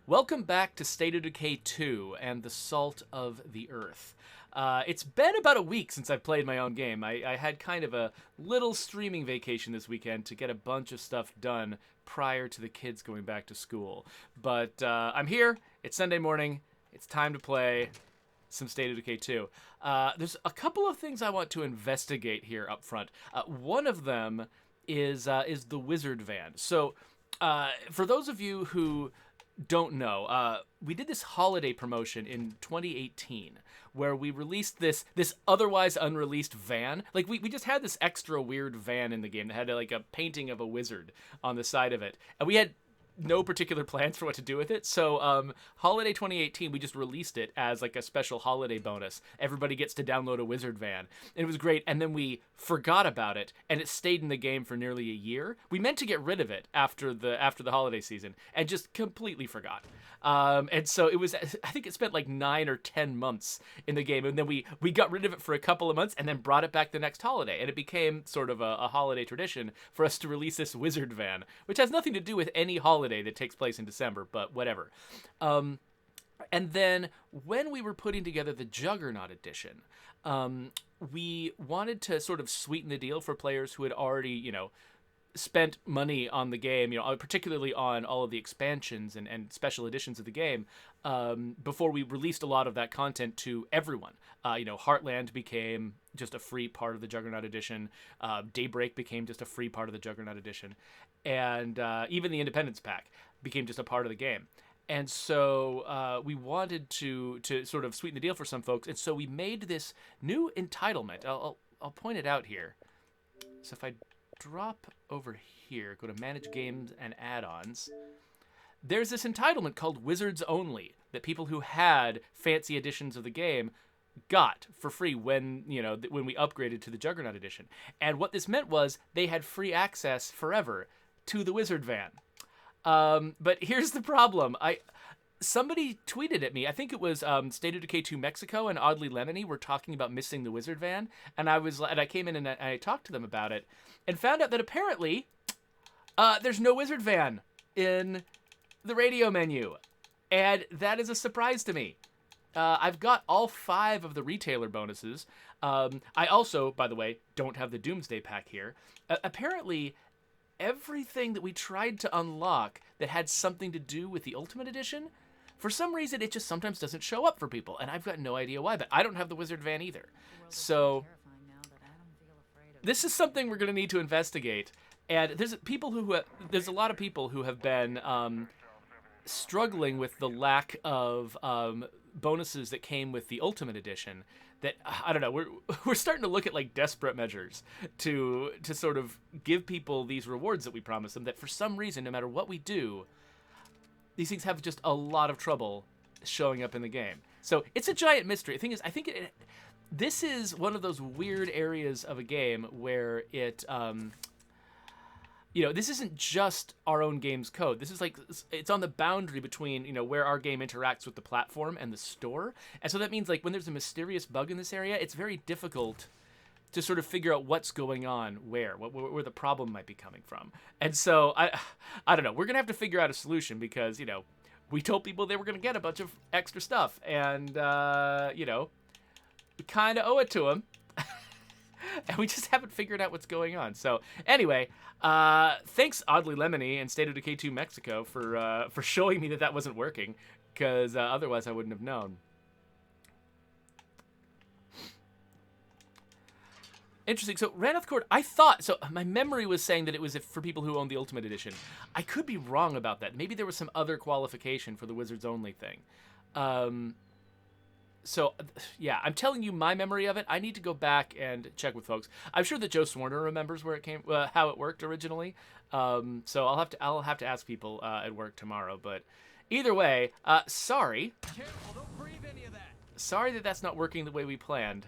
Welcome back to State of Decay 2 and the Salt of the Earth. It's been about a week since I've played my own game. I had kind of a little streaming vacation this weekend to get a bunch of stuff done prior to the kids going back to school. But I'm here. It's Sunday morning. It's time to play some State of Decay 2. There's a couple of things I want to investigate here up front. One of them is the wizard van. So for those of you who don't know, we did this holiday promotion in 2018 where we released this otherwise unreleased van. Like we just had this extra weird van in the game that had like a painting of a wizard on the side of it, and we had no particular plans for what to do with it. So holiday 2018, we just released it as like a special holiday bonus. Everybody gets to download a wizard van, and it was great. And then we forgot about it, and it stayed in the game for nearly a year. We meant to get rid of it after the holiday season, and just completely forgot. And so it was, I think it spent like 9 or 10 months in the game, and then we got rid of it for a couple of months and then brought it back the next holiday, and it became sort of a holiday tradition for us to release this wizard van, which has nothing to do with any holiday that takes place in December, but whatever. And then when we were putting together the Juggernaut edition, we wanted to sort of sweeten the deal for players who had already, spent money on the game, particularly on all of the expansions and special editions of the game, before we released a lot of that content to everyone. Heartland became just a free part of the Juggernaut edition. Daybreak became just a free part of the Juggernaut edition. And even the Independence Pack became just a part of the game. And so we wanted to sort of sweeten the deal for some folks. And so we made this new entitlement. I'll point it out here. So if I drop over here, go to Manage Games and Add-ons, there's this entitlement called Wizards Only that people who had fancy editions of the game got for free when we upgraded to the Juggernaut edition. And what this meant was they had free access forever to the wizard van. But here's the problem. Somebody tweeted at me, I think it was State of Decay 2 Mexico and Oddly Lemony were talking about missing the wizard van, and I came in and I talked to them about it and found out that apparently there's no wizard van in the radio menu, and that is a surprise to me. I've got all 5 of the retailer bonuses. I also, by the way, don't have the Doomsday Pack here. Apparently, everything that we tried to unlock that had something to do with the Ultimate Edition, for some reason, it just sometimes doesn't show up for people, and I've got no idea why, but I don't have the wizard van either. So this is something we're going to need to investigate, and there's a lot of people who have been struggling with the lack of bonuses that came with the Ultimate Edition. That, I don't know, we're starting to look at like desperate measures to sort of give people these rewards that we promise them, that for some reason, no matter what we do, these things have just a lot of trouble showing up in the game. So it's a giant mystery. The thing is, I think this is one of those weird areas of a game where it, this isn't just our own game's code. This is like, it's on the boundary between, where our game interacts with the platform and the store. And so that means like when there's a mysterious bug in this area, it's very difficult to sort of figure out what's going on where the problem might be coming from. And so I don't know, we're going to have to figure out a solution because, we told people they were going to get a bunch of extra stuff, and, we kind of owe it to them. And we just haven't figured out what's going on. So anyway, thanks Oddly Lemony and State of Decay 2 Mexico for showing me that wasn't working, because otherwise I wouldn't have known. Interesting. So Raneth Court, my memory was saying that it was for people who own the Ultimate Edition. I could be wrong about that. Maybe there was some other qualification for the Wizards Only thing. So, yeah, I'm telling you my memory of it. I need to go back and check with folks. I'm sure that Joe Swarner remembers where it came, how it worked originally. So I'll have to ask people at work tomorrow. But either way, sorry. Careful, don't breathe any of that. Sorry that that's not working the way we planned.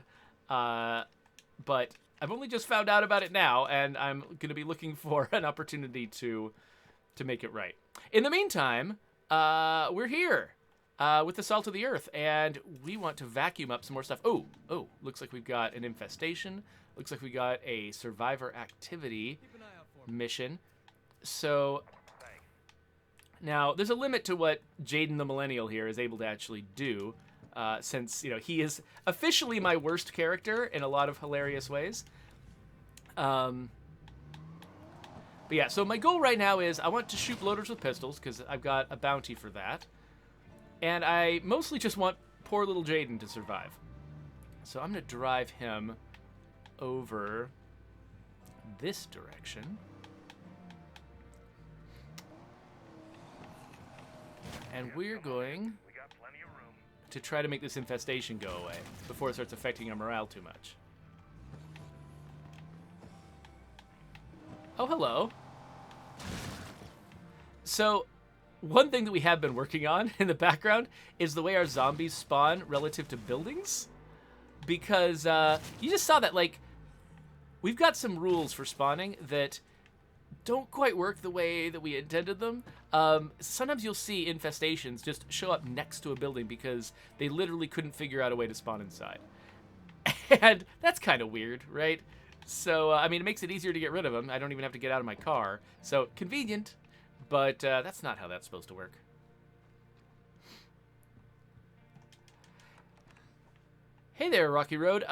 But I've only just found out about it now, and I'm going to be looking for an opportunity to make it right. In the meantime, we're here. With the Salt of the Earth, and we want to vacuum up some more stuff. Oh, looks like we've got an infestation. Looks like we got a survivor activity mission. So Now, there's a limit to what Jaden the Millennial here is able to actually do, since, he is officially my worst character in a lot of hilarious ways. But yeah, so my goal right now is I want to shoot bloaters with pistols, because I've got a bounty for that. And I mostly just want poor little Jaden to survive. So I'm going to drive him over this direction. And we're going to try to make this infestation go away before it starts affecting our morale too much. Oh, hello. So, one thing that we have been working on in the background is the way our zombies spawn relative to buildings. Because you just saw that, like, we've got some rules for spawning that don't quite work the way that we intended them. Sometimes you'll see infestations just show up next to a building because they literally couldn't figure out a way to spawn inside. And that's kind of weird, right? So, I mean, it makes it easier to get rid of them. I don't even have to get out of my car. So, convenient, but that's not how that's supposed to work. Hey there, Rocky Road.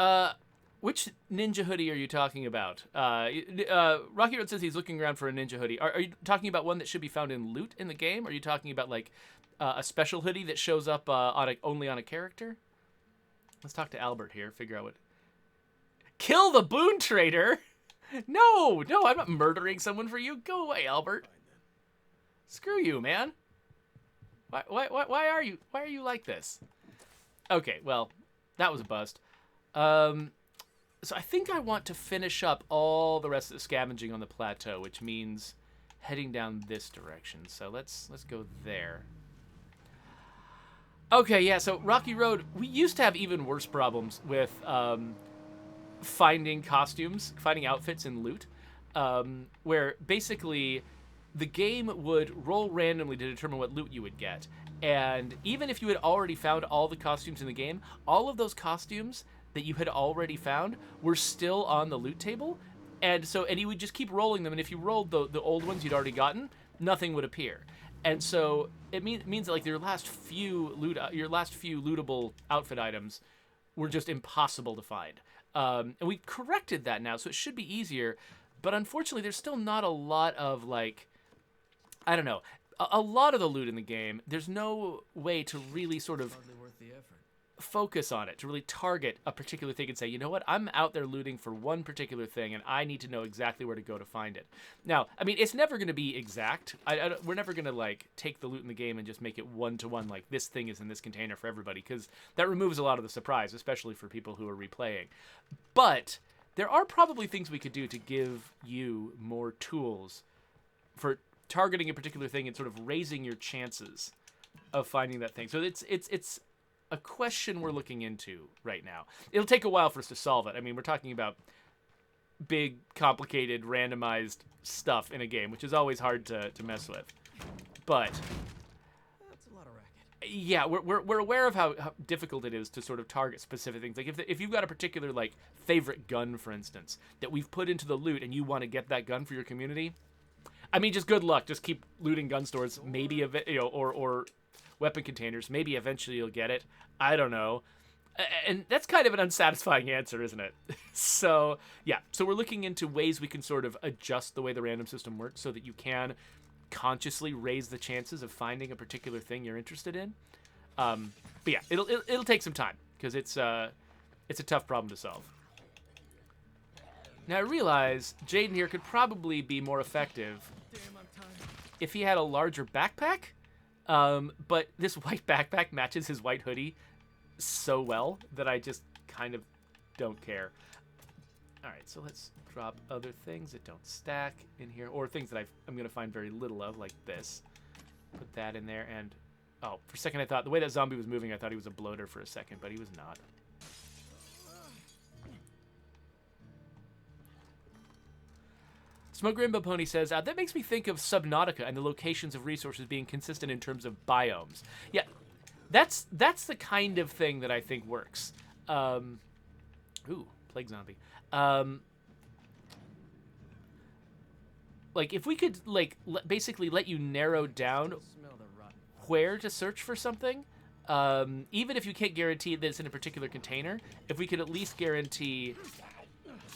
Which ninja hoodie are you talking about? Rocky Road says he's looking around for a ninja hoodie. Are you talking about one that should be found in loot in the game? Are you talking about, like, a special hoodie that shows up only on a character? Let's talk to Albert here, figure out what... Kill the boon trader? No, I'm not murdering someone for you. Go away, Albert. Screw you, man. Why are you like this? Okay, well, that was a bust. So I think I want to finish up all the rest of the scavenging on the plateau, which means heading down this direction. So let's go there. Okay, yeah, so Rocky Road, we used to have even worse problems with finding costumes, finding outfits and loot, where basically the game would roll randomly to determine what loot you would get. And even if you had already found all the costumes in the game, all of those costumes that you had already found were still on the loot table. And you would just keep rolling them. And if you rolled the old ones you'd already gotten, nothing would appear. And so it means that, like, your last few lootable outfit items were just impossible to find. And we corrected that now, so it should be easier. But unfortunately, there's still not a lot of, like, I don't know. A lot of the loot in the game, there's no way to really sort of focus on it, to really target a particular thing and say, you know what, I'm out there looting for one particular thing, and I need to know exactly where to go to find it. Now, I mean, it's never going to be exact. We're never going to, like, take the loot in the game and just make it one-to-one, like, this thing is in this container for everybody, because that removes a lot of the surprise, especially for people who are replaying. But there are probably things we could do to give you more tools for targeting a particular thing and sort of raising your chances of finding that thing. So it's a question we're looking into right now. It'll take a while for us to solve it. I mean, we're talking about big, complicated, randomized stuff in a game, which is always hard to mess with. But that's a lot of racket. Yeah, we're aware of how difficult it is to sort of target specific things. Like if you've got a particular, like, favorite gun, for instance, that we've put into the loot and you want to get that gun for your community, I mean, just good luck. Just keep looting gun stores, maybe or weapon containers. Maybe eventually you'll get it. I don't know. And that's kind of an unsatisfying answer, isn't it? So, yeah. So we're looking into ways we can sort of adjust the way the random system works so that you can consciously raise the chances of finding a particular thing you're interested in. But yeah, it'll take some time because it's a tough problem to solve. Now I realize Jaden here could probably be more effective if he had a larger backpack. But this white backpack matches his white hoodie so well that I just kind of don't care. All right, so let's drop other things that don't stack in here, or things that I'm going to find very little of, like this. Put that in there, and oh, for a second I thought, the way that zombie was moving, I thought he was a bloater for a second, but he was not. Smoke Rainbow Pony says, that makes me think of Subnautica and the locations of resources being consistent in terms of biomes. Yeah, that's the kind of thing that I think works. Ooh, plague zombie. like, if we could, like, basically let you narrow down Smell the rotten. where to search for something, even if you can't guarantee that it's in a particular container, if we could at least guarantee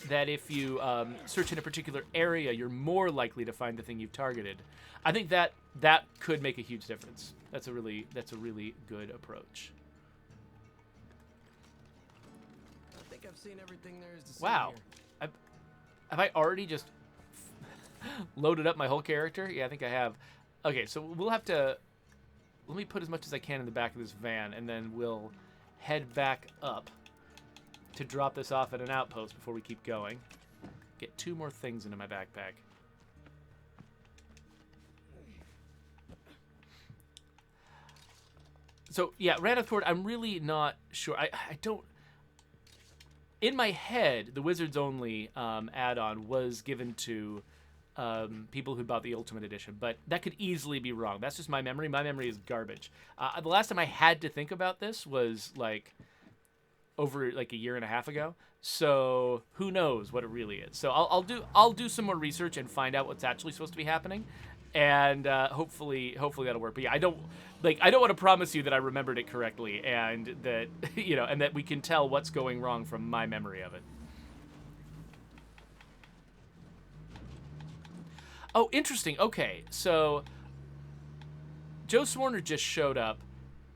that if you search in a particular area, you're more likely to find the thing you've targeted, I think that could make a huge difference. That's a really good approach. I think I've seen everything there is to see Wow. here. Have I already just loaded up my whole character? Yeah, I think I have. Okay, so we'll have to... Let me put as much as I can in the back of this van, and then we'll head back up to drop this off at an outpost before we keep going. Get 2 more things into my backpack. So, yeah, Rannoth Court, I'm really not sure. I don't... In my head, the Wizards Only add-on was given to people who bought the Ultimate Edition, but that could easily be wrong. That's just my memory. My memory is garbage. The last time I had to think about this was, like, over, like, a year and a half ago. So, who knows what it really is. So, I'll do some more research and find out what's actually supposed to be happening. And hopefully that'll work. But yeah, I don't want to promise you that I remembered it correctly and that and that we can tell what's going wrong from my memory of it. Oh, interesting. Okay, so Joe Swarner just showed up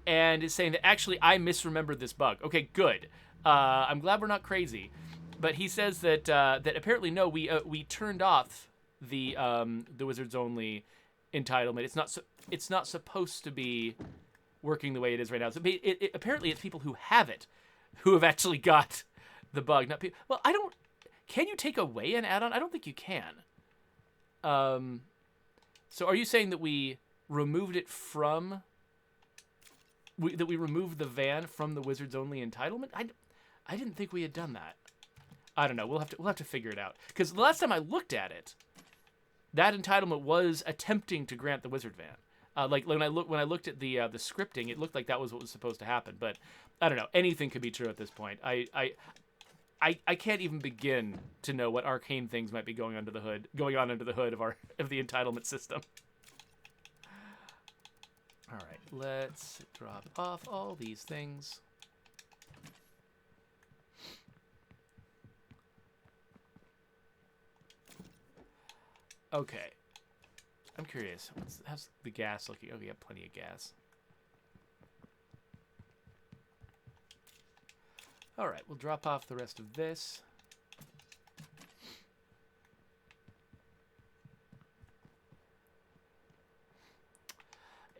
and is saying that actually I misremembered this bug. Okay, good. I'm glad we're not crazy. But he says that that apparently no, we turned off the Wizards Only entitlement. It's not supposed to be working the way it is right now. So apparently it's people who have it who have actually got the bug. Not people. Well, can you take away an add-on? I don't think you can. So are you saying that we removed it from that we removed the van from the Wizards Only entitlement? I didn't think we had done that. I don't know. We'll have to figure it out. Because the last time I looked at it, that entitlement was attempting to grant the wizard van. Like when I looked at the scripting, it looked like that was what was supposed to happen. But I don't know. Anything could be true at this point. I can't even begin to know what arcane things might be going on under the hood of the entitlement system. All right, let's drop off all these things. Okay. I'm curious. How's the gas looking? Oh, we have plenty of gas. All right, we'll drop off the rest of this.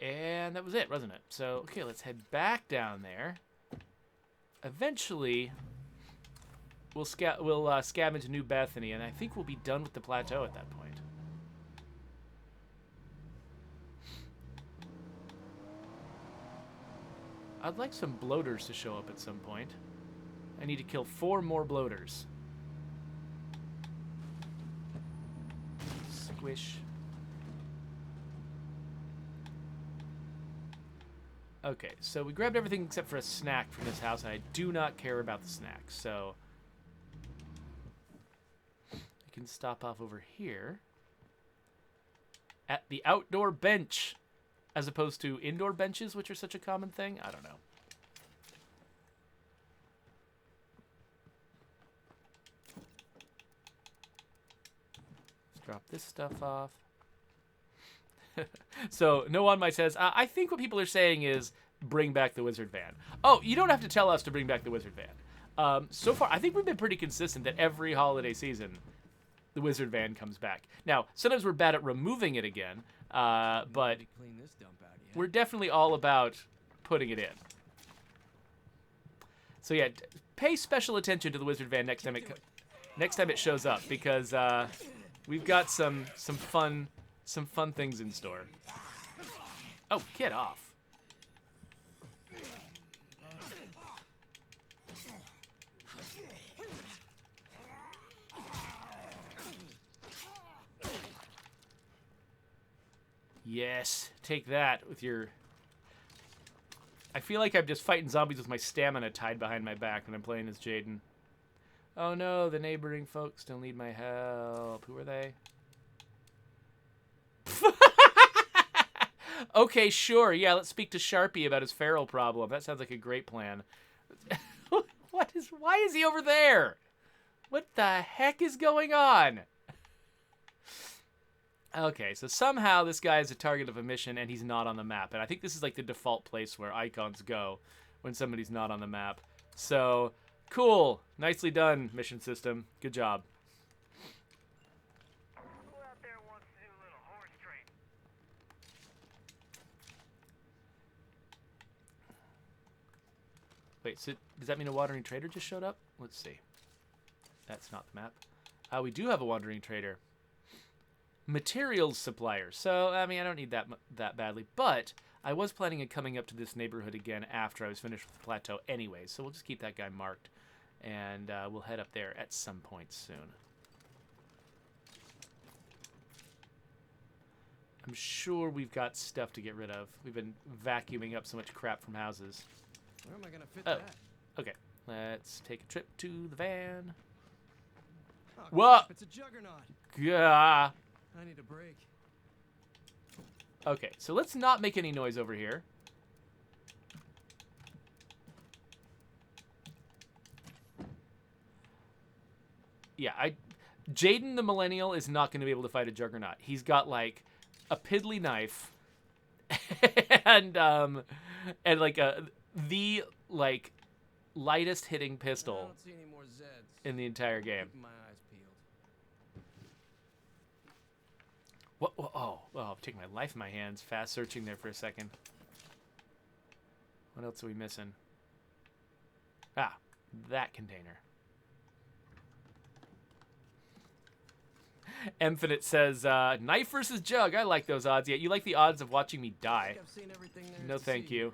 And that was it, wasn't it? So, okay, let's head back down there. Eventually, we'll scab into New Bethany, and I think we'll be done with the plateau at that point. I'd like some bloaters to show up at some point. I need to kill 4 more bloaters. Squish. Okay, so we grabbed everything except for a snack from this house, and I do not care about the snacks, so we can stop off over here at the outdoor bench, as opposed to indoor benches, which are such a common thing. I don't know. Let's drop this stuff off. So, No On My says, I think what people are saying is bring back the wizard van. Oh, you don't have to tell us to bring back the wizard van. So far, I think we've been pretty consistent that every holiday season, the wizard van comes back. Now, sometimes we're bad at removing it again, but Clean this dump out yet. we're definitely all about putting it in. So yeah, pay special attention to the wizard van next time it shows up, because we've got some fun things in store. Oh, get off. Yes, take that with your... I feel like I'm just fighting zombies with my stamina tied behind my back when I'm playing as Jaden. Oh no, the neighboring folks still need my help. Who are they? Okay, sure. Yeah, let's speak to Sharpie about his feral problem. That sounds like a great plan. Why is he over there? What the heck is going on? Okay, so somehow this guy is a target of a mission and he's not on the map. And I think this is like the default place where icons go when somebody's not on the map. So, cool. Nicely done, mission system. Good job. Who out there wants to do a little horse trading? Wait, so does that mean a wandering trader just showed up? Let's see. That's not the map. We do have a wandering trader. Materials supplier. So, I mean, I don't need that badly, but I was planning on coming up to this neighborhood again after I was finished with the plateau anyway, so we'll just keep that guy marked, and we'll head up there at some point soon. I'm sure we've got stuff to get rid of. We've been vacuuming up so much crap from houses. Where am I gonna fit Oh. that? Okay, let's take a trip to the van. Oh, Whoa! crap, it's a juggernaut. Gah! I need a break. Okay, so let's not make any noise over here. Yeah, Jaden the Millennial is not going to be able to fight a Juggernaut. He's got like a piddly knife and like the like lightest hitting I pistol don't see any more Zeds. in the entire game. Keeping my eyes peeled. What? Oh, I'm taking my life in my hands. Fast searching there for a second. What else are we missing? Ah, that container. Infinite says, knife versus jug. I like those odds. Yeah, you like the odds of watching me I die. think I've seen everything there is No, to thank see. you.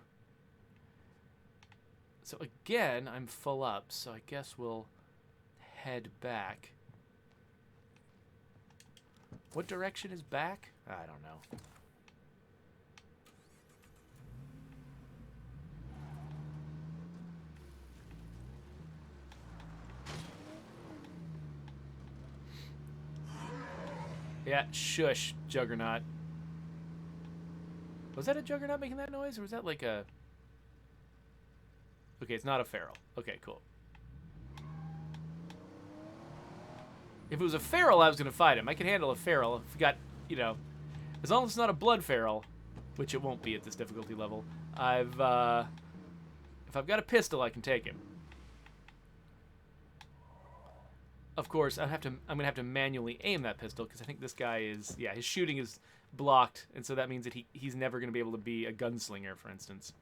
So again, I'm full up, so I guess we'll head back. What direction is back? I don't know. Yeah, shush, Juggernaut. Was that a Juggernaut making that noise, or was that like a... Okay, it's not a feral. Okay, cool. If it was a feral, I was going to fight him. I can handle a feral. If we got, you know... As long as it's not a blood feral, which it won't be at this difficulty level, if I've got a pistol, I can take him. Of course, I'm gonna have to manually aim that pistol because I think this guy is, yeah, his shooting is blocked, and so that means that he's never gonna be able to be a gunslinger, for instance.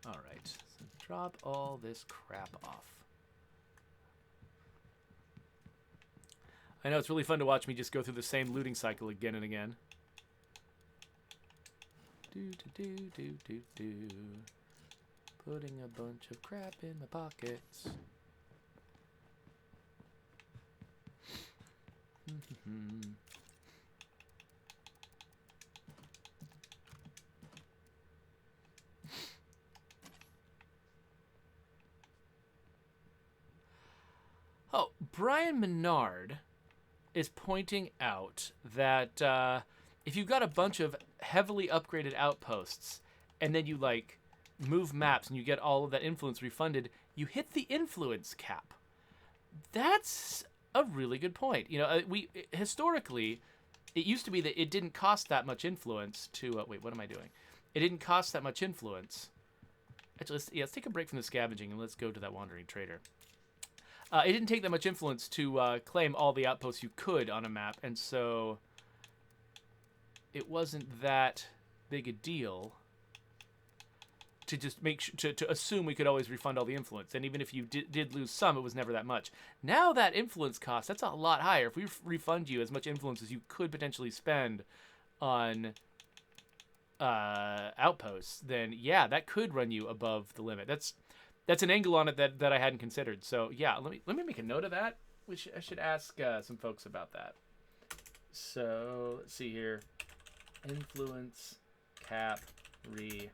All right, so drop all this crap off. I know it's really fun to watch me just go through the same looting cycle again and again. Do. Putting a bunch of crap in my pockets. Oh, Brian Menard is pointing out that if you've got a bunch of heavily upgraded outposts and then you like move maps and you get all of that influence refunded, you hit the influence cap. That's a really good point. You know, historically, it used to be that it didn't cost that much influence to wait, what am I doing? It didn't cost that much influence. Actually, let's take a break from the scavenging and let's go to that wandering trader. It didn't take that much influence to claim all the outposts you could on a map, and so it wasn't that big a deal to just make to assume we could always refund all the influence. And even if you did lose some, it was never that much. Now that influence cost, that's a lot higher. If we refund you as much influence as you could potentially spend on outposts, then yeah, that could run you above the limit. That's an angle on it that I hadn't considered. So yeah, let me make a note of that. I should ask some folks about that. So let's see here. Influence cap refund.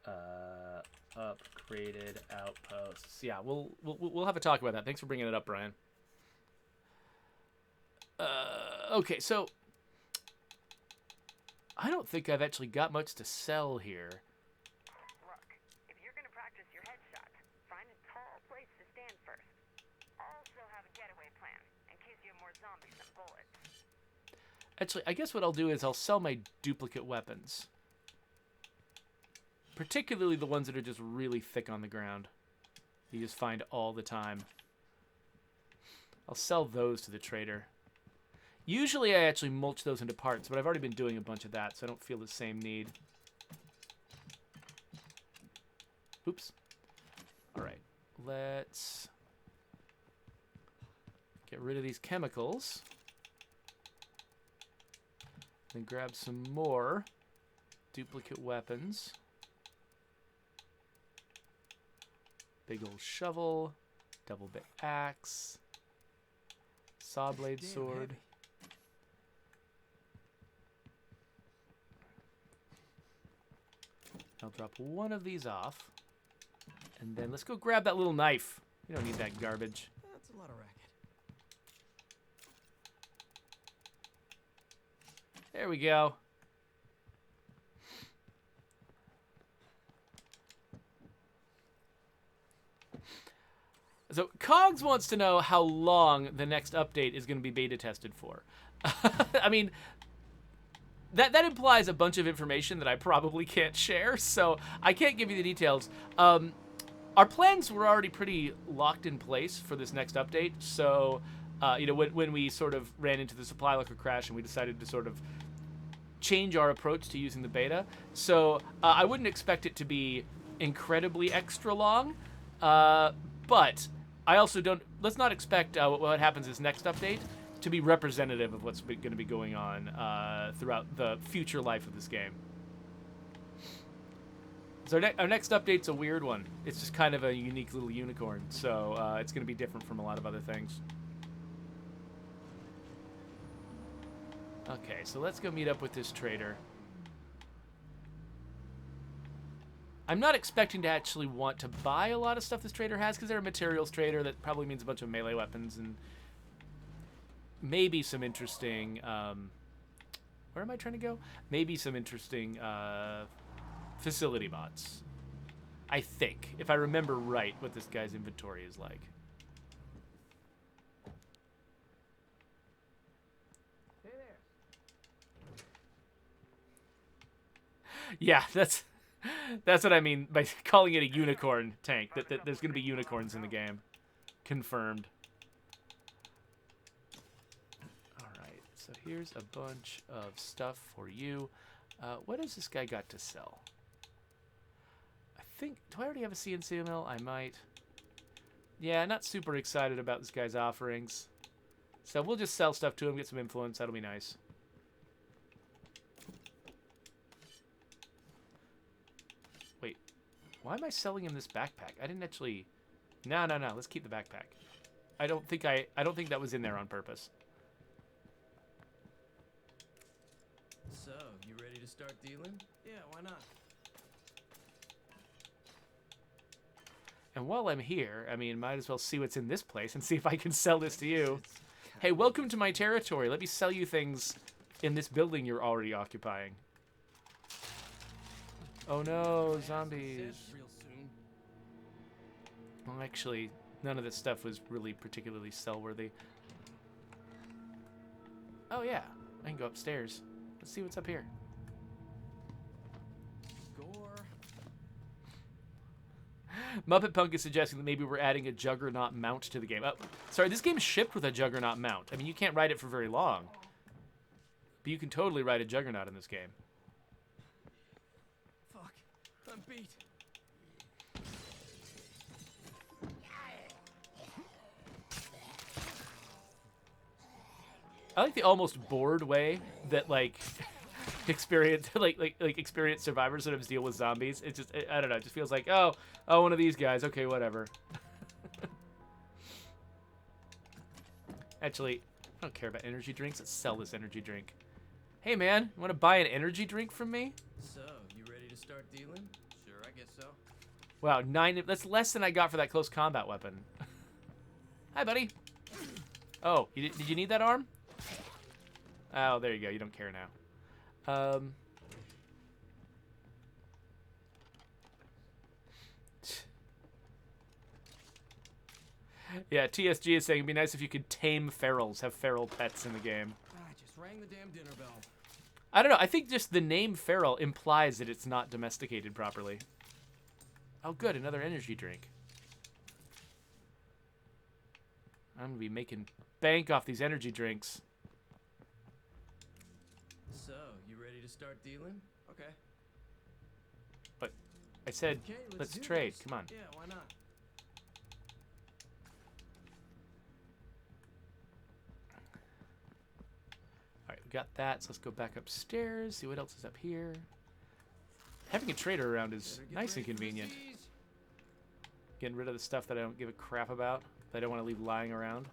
Upgraded outposts. Yeah, we'll have a talk about that. Thanks for bringing it up, Brian. Okay, so I don't think I've actually got much to sell here. Look, if you're gonna practice your headshots, find a tall place to stand first. Also have a getaway plan, in case you have more zombies than bullets. Actually, I guess what I'll do is I'll sell my duplicate weapons. Particularly the ones that are just really thick on the ground. You just find all the time. I'll sell those to the trader. Usually I actually mulch those into parts, but I've already been doing a bunch of that, so I don't feel the same need. Oops. Alright, let's get rid of these chemicals. Then grab some more duplicate weapons. Big old shovel, double bit axe, saw blade sword. I'll drop one of these off. And then let's go grab that little knife. We don't need that garbage. That's a lot of racket. There we go. So Cogs wants to know how long the next update is going to be beta tested for. I mean, that implies a bunch of information that I probably can't share, so I can't give you the details. Our plans were already pretty locked in place for this next update, so you know, when we sort of ran into the supply locker crash and we decided to sort of change our approach to using the beta, so I wouldn't expect it to be incredibly extra long, but I also don't. Let's not expect what happens this next update to be representative of what's going to be going on throughout the future life of this game. So our next update's a weird one. It's just kind of a unique little unicorn, so it's going to be different from a lot of other things. Okay, so let's go meet up with this trader. I'm not expecting to actually want to buy a lot of stuff this trader has, because they're a materials trader. That probably means a bunch of melee weapons and maybe some interesting... where am I trying to go? Maybe some interesting facility mods. I think, if I remember right, what this guy's inventory is like. Hey there. Yeah, that's what I mean by calling it a unicorn tank. That there's going to be unicorns in the game. Confirmed. Alright, so here's a bunch of stuff for you. What has this guy got to sell? I think... Do I already have a CNC mill? I might. Yeah, not super excited about this guy's offerings. So we'll just sell stuff to him, get some influence. That'll be nice. Wait, why am I selling him this backpack? I didn't actually... No. Let's keep the backpack. I don't think that was in there on purpose. So, you ready to start dealing? Yeah, why not? And while I'm here, I mean, might as well see what's in this place and see if I can sell this to you. Hey, welcome to my territory. Let me sell you things in this building you're already occupying. Oh no, zombies. Real soon. Well, actually, none of this stuff was really particularly sell-worthy. Oh yeah, I can go upstairs. Let's see what's up here. Score. Muppet Punk is suggesting that maybe we're adding a Juggernaut mount to the game. Oh, sorry, this game is shipped with a Juggernaut mount. I mean, you can't ride it for very long. But you can totally ride a Juggernaut in this game. Fuck. I'm beat. I like the almost bored way that, like, experienced survivors sometimes deal with zombies. It's just, I don't know, it just feels like, oh, one of these guys. Okay, whatever. Actually, I don't care about energy drinks. Let's sell this energy drink. Hey, man, you want to buy an energy drink from me? So, you ready to start dealing? Sure, I guess so. Wow, 9. That's less than I got for that close combat weapon. Hi, buddy. Oh, did you need that arm? Oh, there you go. You don't care now. Yeah, TSG is saying it'd be nice if you could tame ferals, have feral pets in the game. I just rang the damn dinner bell. I don't know. I think just the name feral implies that it's not domesticated properly. Oh, good. Another energy drink. I'm going to be making bank off these energy drinks. So, you ready to start dealing? Okay. But I said, Okay, let's do trade. this. Come on. Yeah, why not? All right, we got that. So let's go back upstairs, see what else is up here. Having a trader around is Better get nice and ready for the convenient. Z's. Getting rid of the stuff that I don't give a crap about, that I don't want to leave lying around.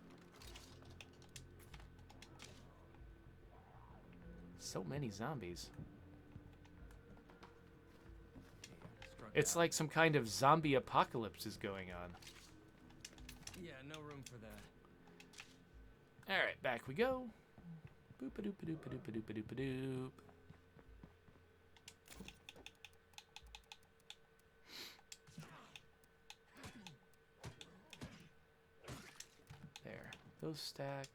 So many zombies. Struck It's out. like some kind of zombie apocalypse is going on. Yeah, no room for that. All right, back we go. Boop-a-doop-a-doop-a-doop-a-doop-a-doop-a-doop. There. Those stack.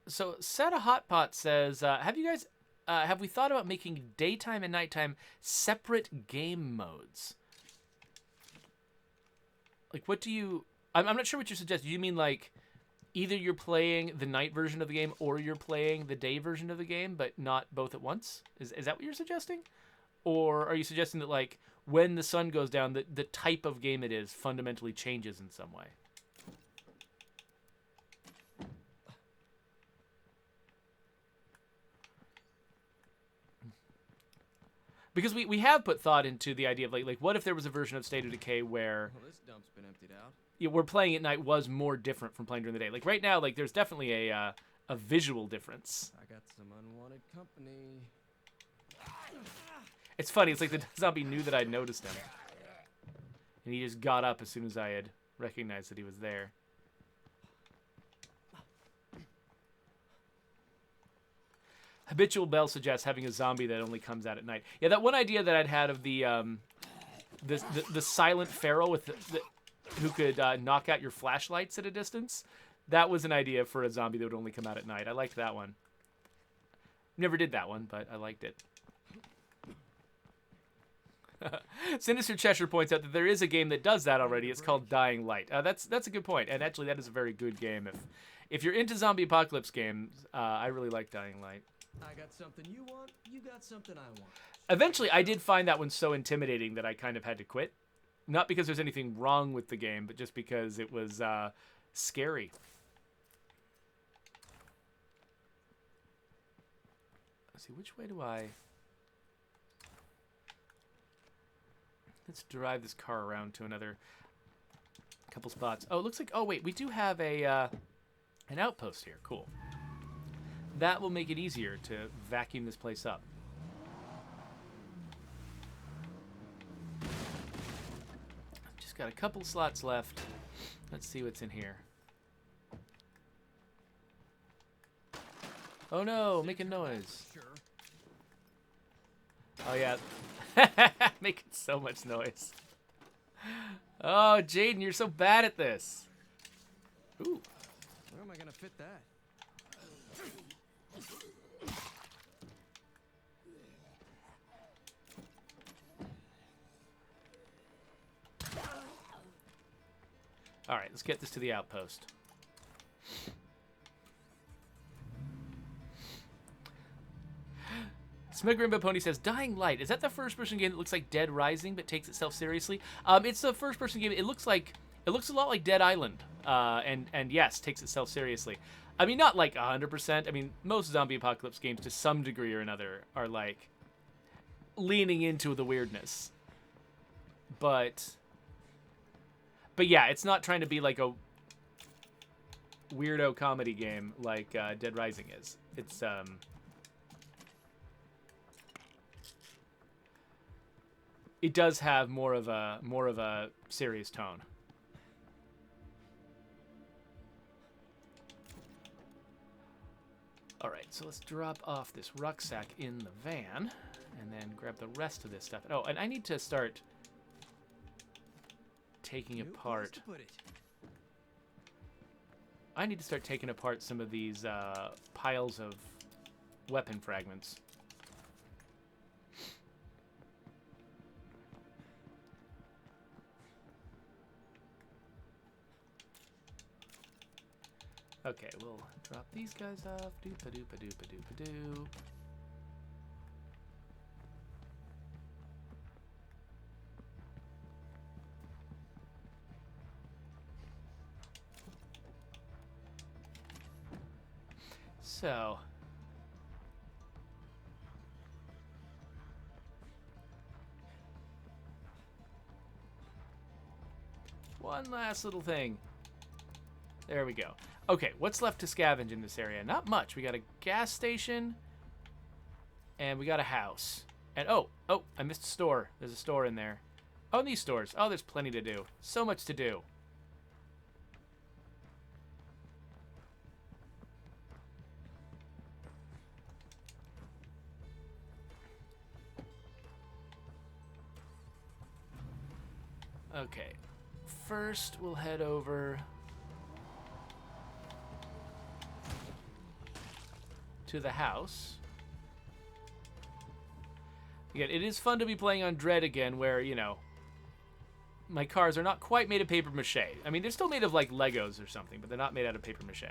So Set a Hotpot says, have you guys, have we thought about making daytime and nighttime separate game modes? Like, what do you, I'm not sure what you're suggesting. Do you mean like either you're playing the night version of the game or you're playing the day version of the game, but not both at once? Is that what you're suggesting? Or are you suggesting that like when the sun goes down, the type of game it is fundamentally changes in some way? Because we have put thought into the idea of like what if there was a version of State of Decay where Well, this dump's been emptied out. we're playing at night was more different from playing during the day. Like right now, like there's definitely a visual difference. I got some unwanted company. It's funny. It's like the zombie knew that I'd noticed him, and he just got up as soon as I had recognized that he was there. Habitual Bell suggests having a zombie that only comes out at night. Yeah, that one idea that I'd had of the silent feral with who could knock out your flashlights at a distance. That was an idea for a zombie that would only come out at night. I liked that one. Never did that one, but I liked it. Sinister Cheshire points out that there is a game that does that already. It's called Dying Light. That's a good point, and actually that is a very good game. If you're into zombie apocalypse games, I really like Dying Light. I got something you want, you got something I want. Eventually, I did find that one so intimidating that I kind of had to quit. Not because there's anything wrong with the game, but just because it was scary. Let's see, which way do I... Let's drive this car around to another couple spots. Oh, it looks like... Oh, wait, we do have an outpost here. Cool. That will make it easier to vacuum this place up. Just got a couple slots left. Let's see what's in here. Oh no, making noise. Sure. Oh yeah. Making so much noise. Oh, Jaden, you're so bad at this. Ooh. Where am I gonna fit that? All right, let's get this to the outpost. Smug Rainbow Pony says, Dying Light. Is that the first-person game that looks like Dead Rising but takes itself seriously? It's the first-person game. It looks a lot like Dead Island. And yes, takes itself seriously. I mean, not like 100%. I mean, most zombie apocalypse games, to some degree or another, are like leaning into the weirdness. But yeah, it's not trying to be like weirdo comedy game like Dead Rising is. It's it does have more of a serious tone. All right, so let's drop off this rucksack in the van and then grab the rest of this stuff. Oh, and I need to start taking apart. I need to start taking apart some of these piles of weapon fragments. Okay, we'll drop these guys off. Doopa-doopa-doopa-doopa-doo. So, one last little thing. There we go. Okay, what's left to scavenge in this area? Not much. We got a gas station, and we got a house. And oh, I missed a store. There's a store in there. Oh, and these stores. Oh, there's plenty to do. So much to do. Okay, first we'll head over to the house. Again, it is fun to be playing on Dread again, where, you know, my cars are not quite made of paper mache. I mean, they're still made of, like, Legos or something, but they're not made out of paper mache.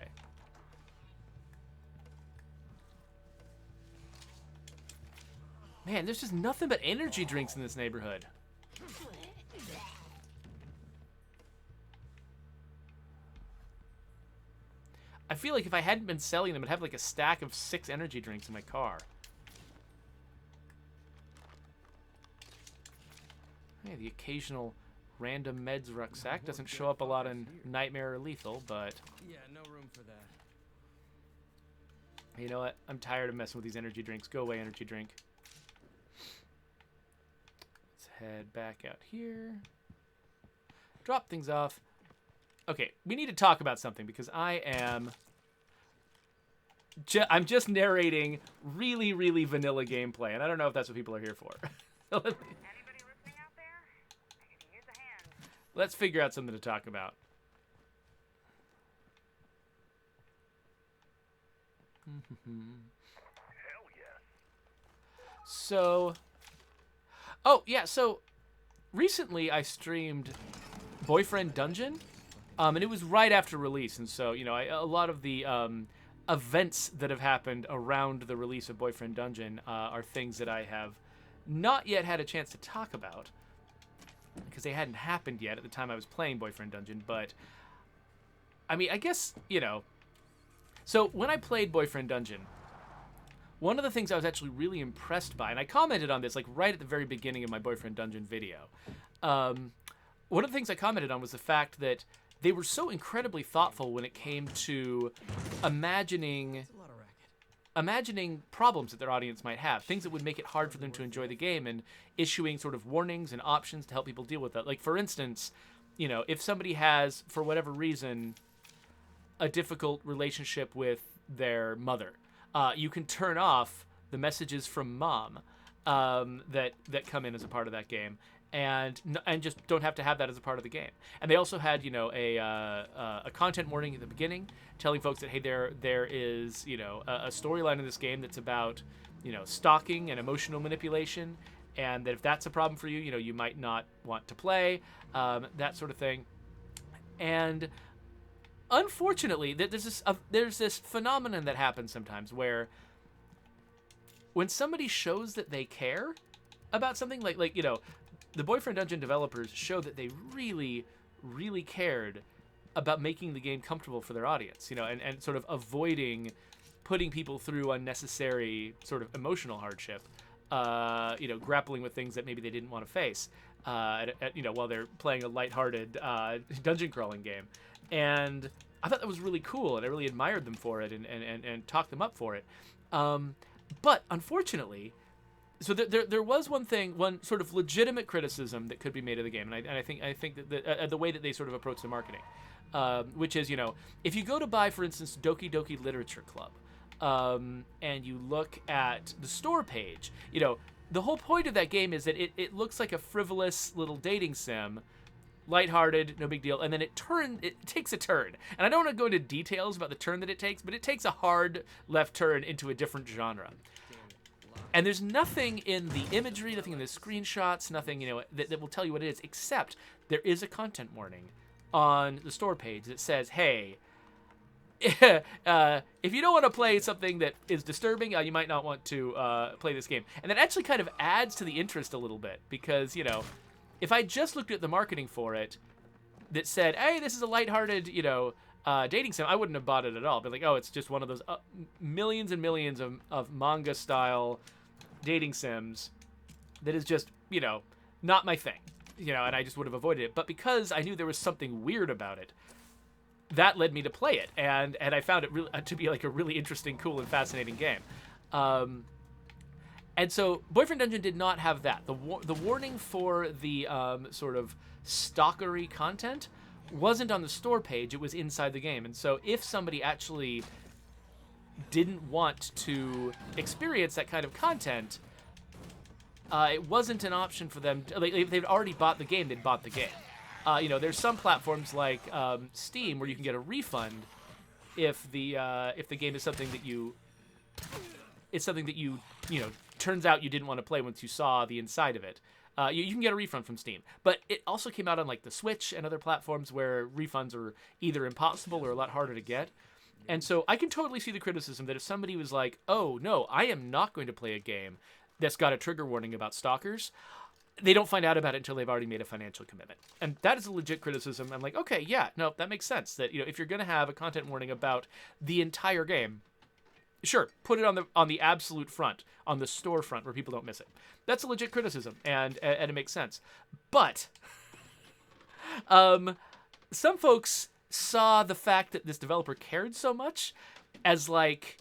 Man, there's just nothing but energy drinks in this neighborhood. I feel like if I hadn't been selling them, I'd have like a stack of 6 energy drinks in my car. Hey, the occasional random meds rucksack doesn't show up a lot in Nightmare or Lethal, but... Yeah, no room for that. You know what? I'm tired of messing with these energy drinks. Go away, energy drink. Let's head back out here. Drop things off. Okay, we need to talk about something because I'm just narrating really, really vanilla gameplay, and I don't know if that's what people are here for. Anybody listening out there? I could use a hand. Let's figure out something to talk about. Hell yes. So, oh yeah, so recently I streamed Boyfriend Dungeon. And it was right after release, and so, you know, a lot of the events that have happened around the release of Boyfriend Dungeon are things that I have not yet had a chance to talk about, because they hadn't happened yet at the time I was playing Boyfriend Dungeon, but, I mean, I guess, you know, so when I played Boyfriend Dungeon, one of the things I was actually really impressed by, and I commented on this, like, right at the very beginning of my Boyfriend Dungeon video, one of the things I commented on was the fact that they were so incredibly thoughtful when it came to imagining problems that their audience might have, things that would make it hard for them to enjoy the game, and issuing sort of warnings and options to help people deal with that. Like, for instance, you know, if somebody has, for whatever reason, a difficult relationship with their mother, you can turn off the messages from mom that come in as a part of that game. And just don't have to have that as a part of the game. And they also had, you know, a content warning at the beginning, telling folks that, hey, there is, you know, a storyline in this game that's about, you know, stalking and emotional manipulation, and that if that's a problem for you, you know, you might not want to play, that sort of thing. And unfortunately, there's this phenomenon that happens sometimes where when somebody shows that they care about something, like you know, the Boyfriend Dungeon developers showed that they really, really cared about making the game comfortable for their audience, you know, and sort of avoiding putting people through unnecessary sort of emotional hardship, you know, grappling with things that maybe they didn't want to face, you know, while they're playing a lighthearted dungeon crawling game. And I thought that was really cool, and I really admired them for it and talked them up for it. But unfortunately, so there was one sort of legitimate criticism that could be made of the game, and I think that the way that they sort of approach the marketing, which is, if you go to buy, for instance, Doki Doki Literature Club, and you look at the store page, the whole point of that game is that it looks like a frivolous little dating sim, lighthearted, no big deal, and then it takes a turn. And I don't want to go into details about the turn that it takes, but it takes a hard left turn into a different genre. And there's nothing in the imagery, nothing in the screenshots, nothing, that will tell you what it is, except there is a content warning on the store page that says, hey, if you don't want to play something that is disturbing, you might not want to play this game. And that actually kind of adds to the interest a little bit, because, if I just looked at the marketing for it that said, hey, this is a lighthearted, dating sim, I wouldn't have bought it at all. But like, oh, it's just one of those millions and millions of manga-style dating sims that is just, not my thing, and I just would have avoided it. But because I knew there was something weird about it, that led me to play it, and I found it really to be like a really interesting, cool, and fascinating game. And so Boyfriend Dungeon did not have that. The warning for the sort of stalkery content wasn't on the store page. It was inside the game. And so if somebody actually didn't want to experience that kind of content, it wasn't an option for them. If they'd already bought the game, they'd bought the game. There's some platforms like Steam where you can get a refund if the game is something that you turns out you didn't want to play once you saw the inside of it. You can get a refund from Steam. But it also came out on like the Switch and other platforms where refunds are either impossible or a lot harder to get. And so I can totally see the criticism that if somebody was like, oh, no, I am not going to play a game that's got a trigger warning about stalkers, they don't find out about it until they've already made a financial commitment. And that is a legit criticism. I'm like, okay, yeah, no, that makes sense. That, if you're going to have a content warning about the entire game, sure, put it on the absolute front, on the storefront where people don't miss it. That's a legit criticism, and it makes sense. But some folks saw the fact that this developer cared so much as like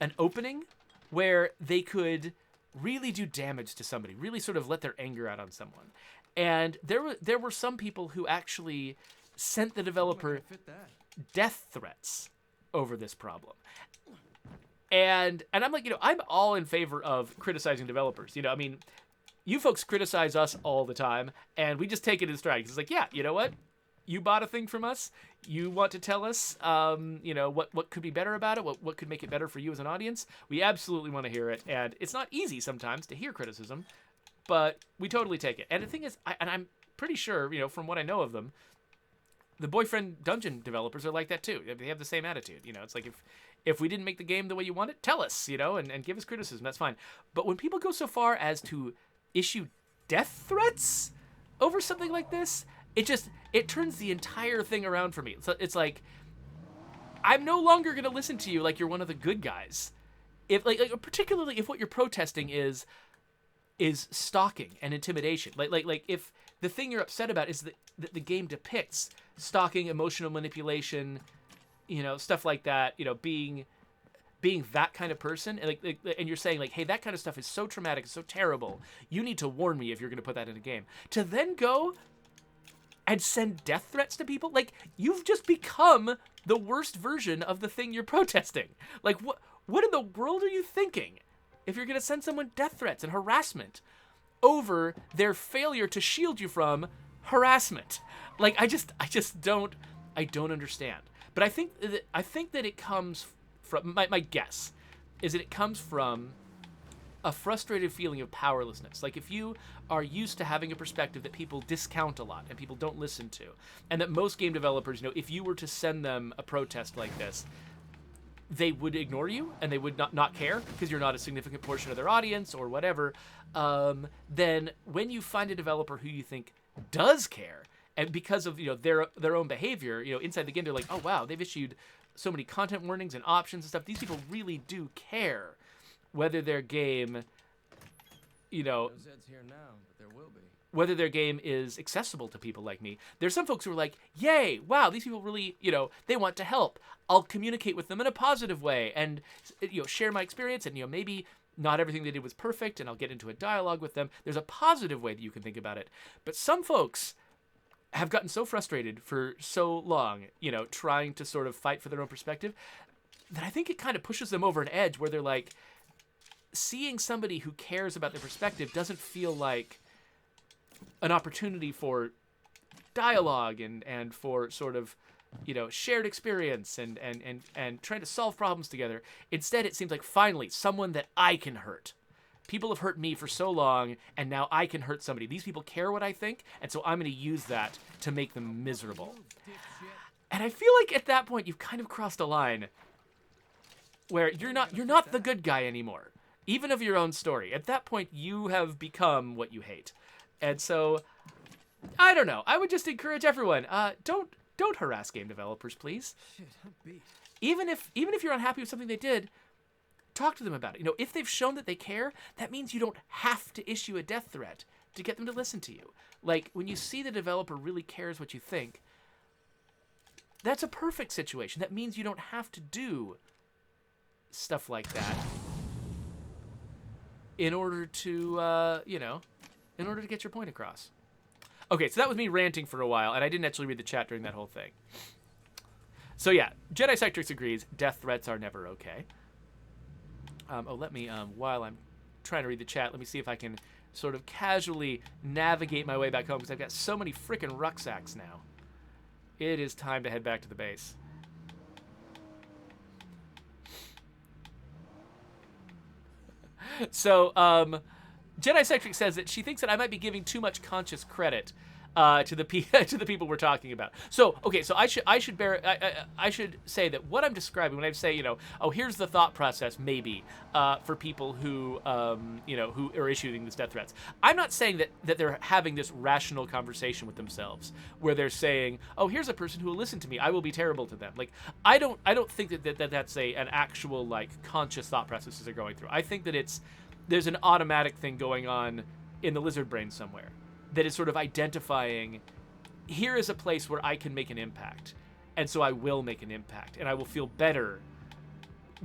an opening where they could really do damage to somebody, really sort of let their anger out on someone. And there were some people who actually sent the developer death threats over this problem. And I'm like, I'm all in favor of criticizing developers. You folks criticize us all the time, and we just take it in stride. It's like, yeah, you know what? You bought a thing from us. You want to tell us, what could be better about it, what could make it better for you as an audience. We absolutely want to hear it, and it's not easy sometimes to hear criticism, but we totally take it. And the thing is, I'm pretty sure, from what I know of them, the Boyfriend Dungeon developers are like that too. They have the same attitude. It's like if we didn't make the game the way you want it, tell us, and give us criticism. That's fine. But when people go so far as to issue death threats over something like this, it turns the entire thing around for me. So it's like, I'm no longer going to listen to you like you're one of the good guys. If particularly if what you're protesting is stalking and intimidation. Like if the thing you're upset about is that the game depicts stalking, emotional manipulation, stuff like that, being that kind of person, and you're saying like, hey, that kind of stuff is so traumatic, it's so terrible, you need to warn me if you're going to put that in a game. To then go and send death threats to people, like, you've just become the worst version of the thing you're protesting. Like, what in the world are you thinking if you're going to send someone death threats and harassment over their failure to shield you from harassment? Like, I don't understand. But I think that it comes from, my guess is that it comes from a frustrated feeling of powerlessness. Like, if you are used to having a perspective that people discount a lot and people don't listen to, and that most game developers, if you were to send them a protest like this, they would ignore you and they would not care because you're not a significant portion of their audience or whatever, then when you find a developer who you think does care, and because of their own behavior, inside the game, they're like, oh wow, they've issued so many content warnings and options and stuff. These people really do care whether their game you know, No Zeds here now, but there will be. whether their game is accessible to people like me. There's some folks who are like, yay, wow, these people really, you know, they want to help. I'll communicate with them in a positive way and, you know, share my experience, and, you know, maybe not everything they did was perfect, and I'll get into a dialogue with them. There's a positive way that you can think about it. But some folks have gotten so frustrated for so long, you know, trying to sort of fight for their own perspective, that I think it kind of pushes them over an edge where they're like, seeing somebody who cares about their perspective doesn't feel like an opportunity for dialogue and for sort of, you know, shared experience and trying to solve problems together. Instead, it seems like finally someone that I can hurt. People have hurt me for so long, and now I can hurt somebody. These people care what I think, and so I'm going to use that to make them miserable. And I feel like at that point you've kind of crossed a line where you're not the good guy anymore, even of your own story. At that point, you have become what you hate. And so, I don't know. I would just encourage everyone, don't harass game developers, please. Shit, I'm beat. Even if you're unhappy with something they did, talk to them about it. You know, if they've shown that they care, that means you don't have to issue a death threat to get them to listen to you. Like, when you see the developer really cares what you think, that's a perfect situation. That means you don't have to do stuff like that in order to, you know, in order to get your point across. Okay, so that was me ranting for a while, and I didn't actually read the chat during that whole thing. So yeah, Jedi Sectrix agrees, death threats are never okay. Let me, while I'm trying to read the chat, let me see if I can sort of casually navigate my way back home, because I've got so many freaking rucksacks now. It is time to head back to the base. So, Jedi Sectrix says that she thinks that I might be giving too much conscious credit to the people we're talking about. So, okay, so I should say that what I'm describing when I say, you know, oh, here's the thought process maybe for people who you know, who are issuing these death threats. I'm not saying that they're having this rational conversation with themselves where they're saying, oh, here's a person who will listen to me, I will be terrible to them. Like, I don't think that's an actual, like, conscious thought process they're going through. I think that there's an automatic thing going on in the lizard brain somewhere that is sort of identifying, here is a place where I can make an impact, and so I will make an impact, and I will feel better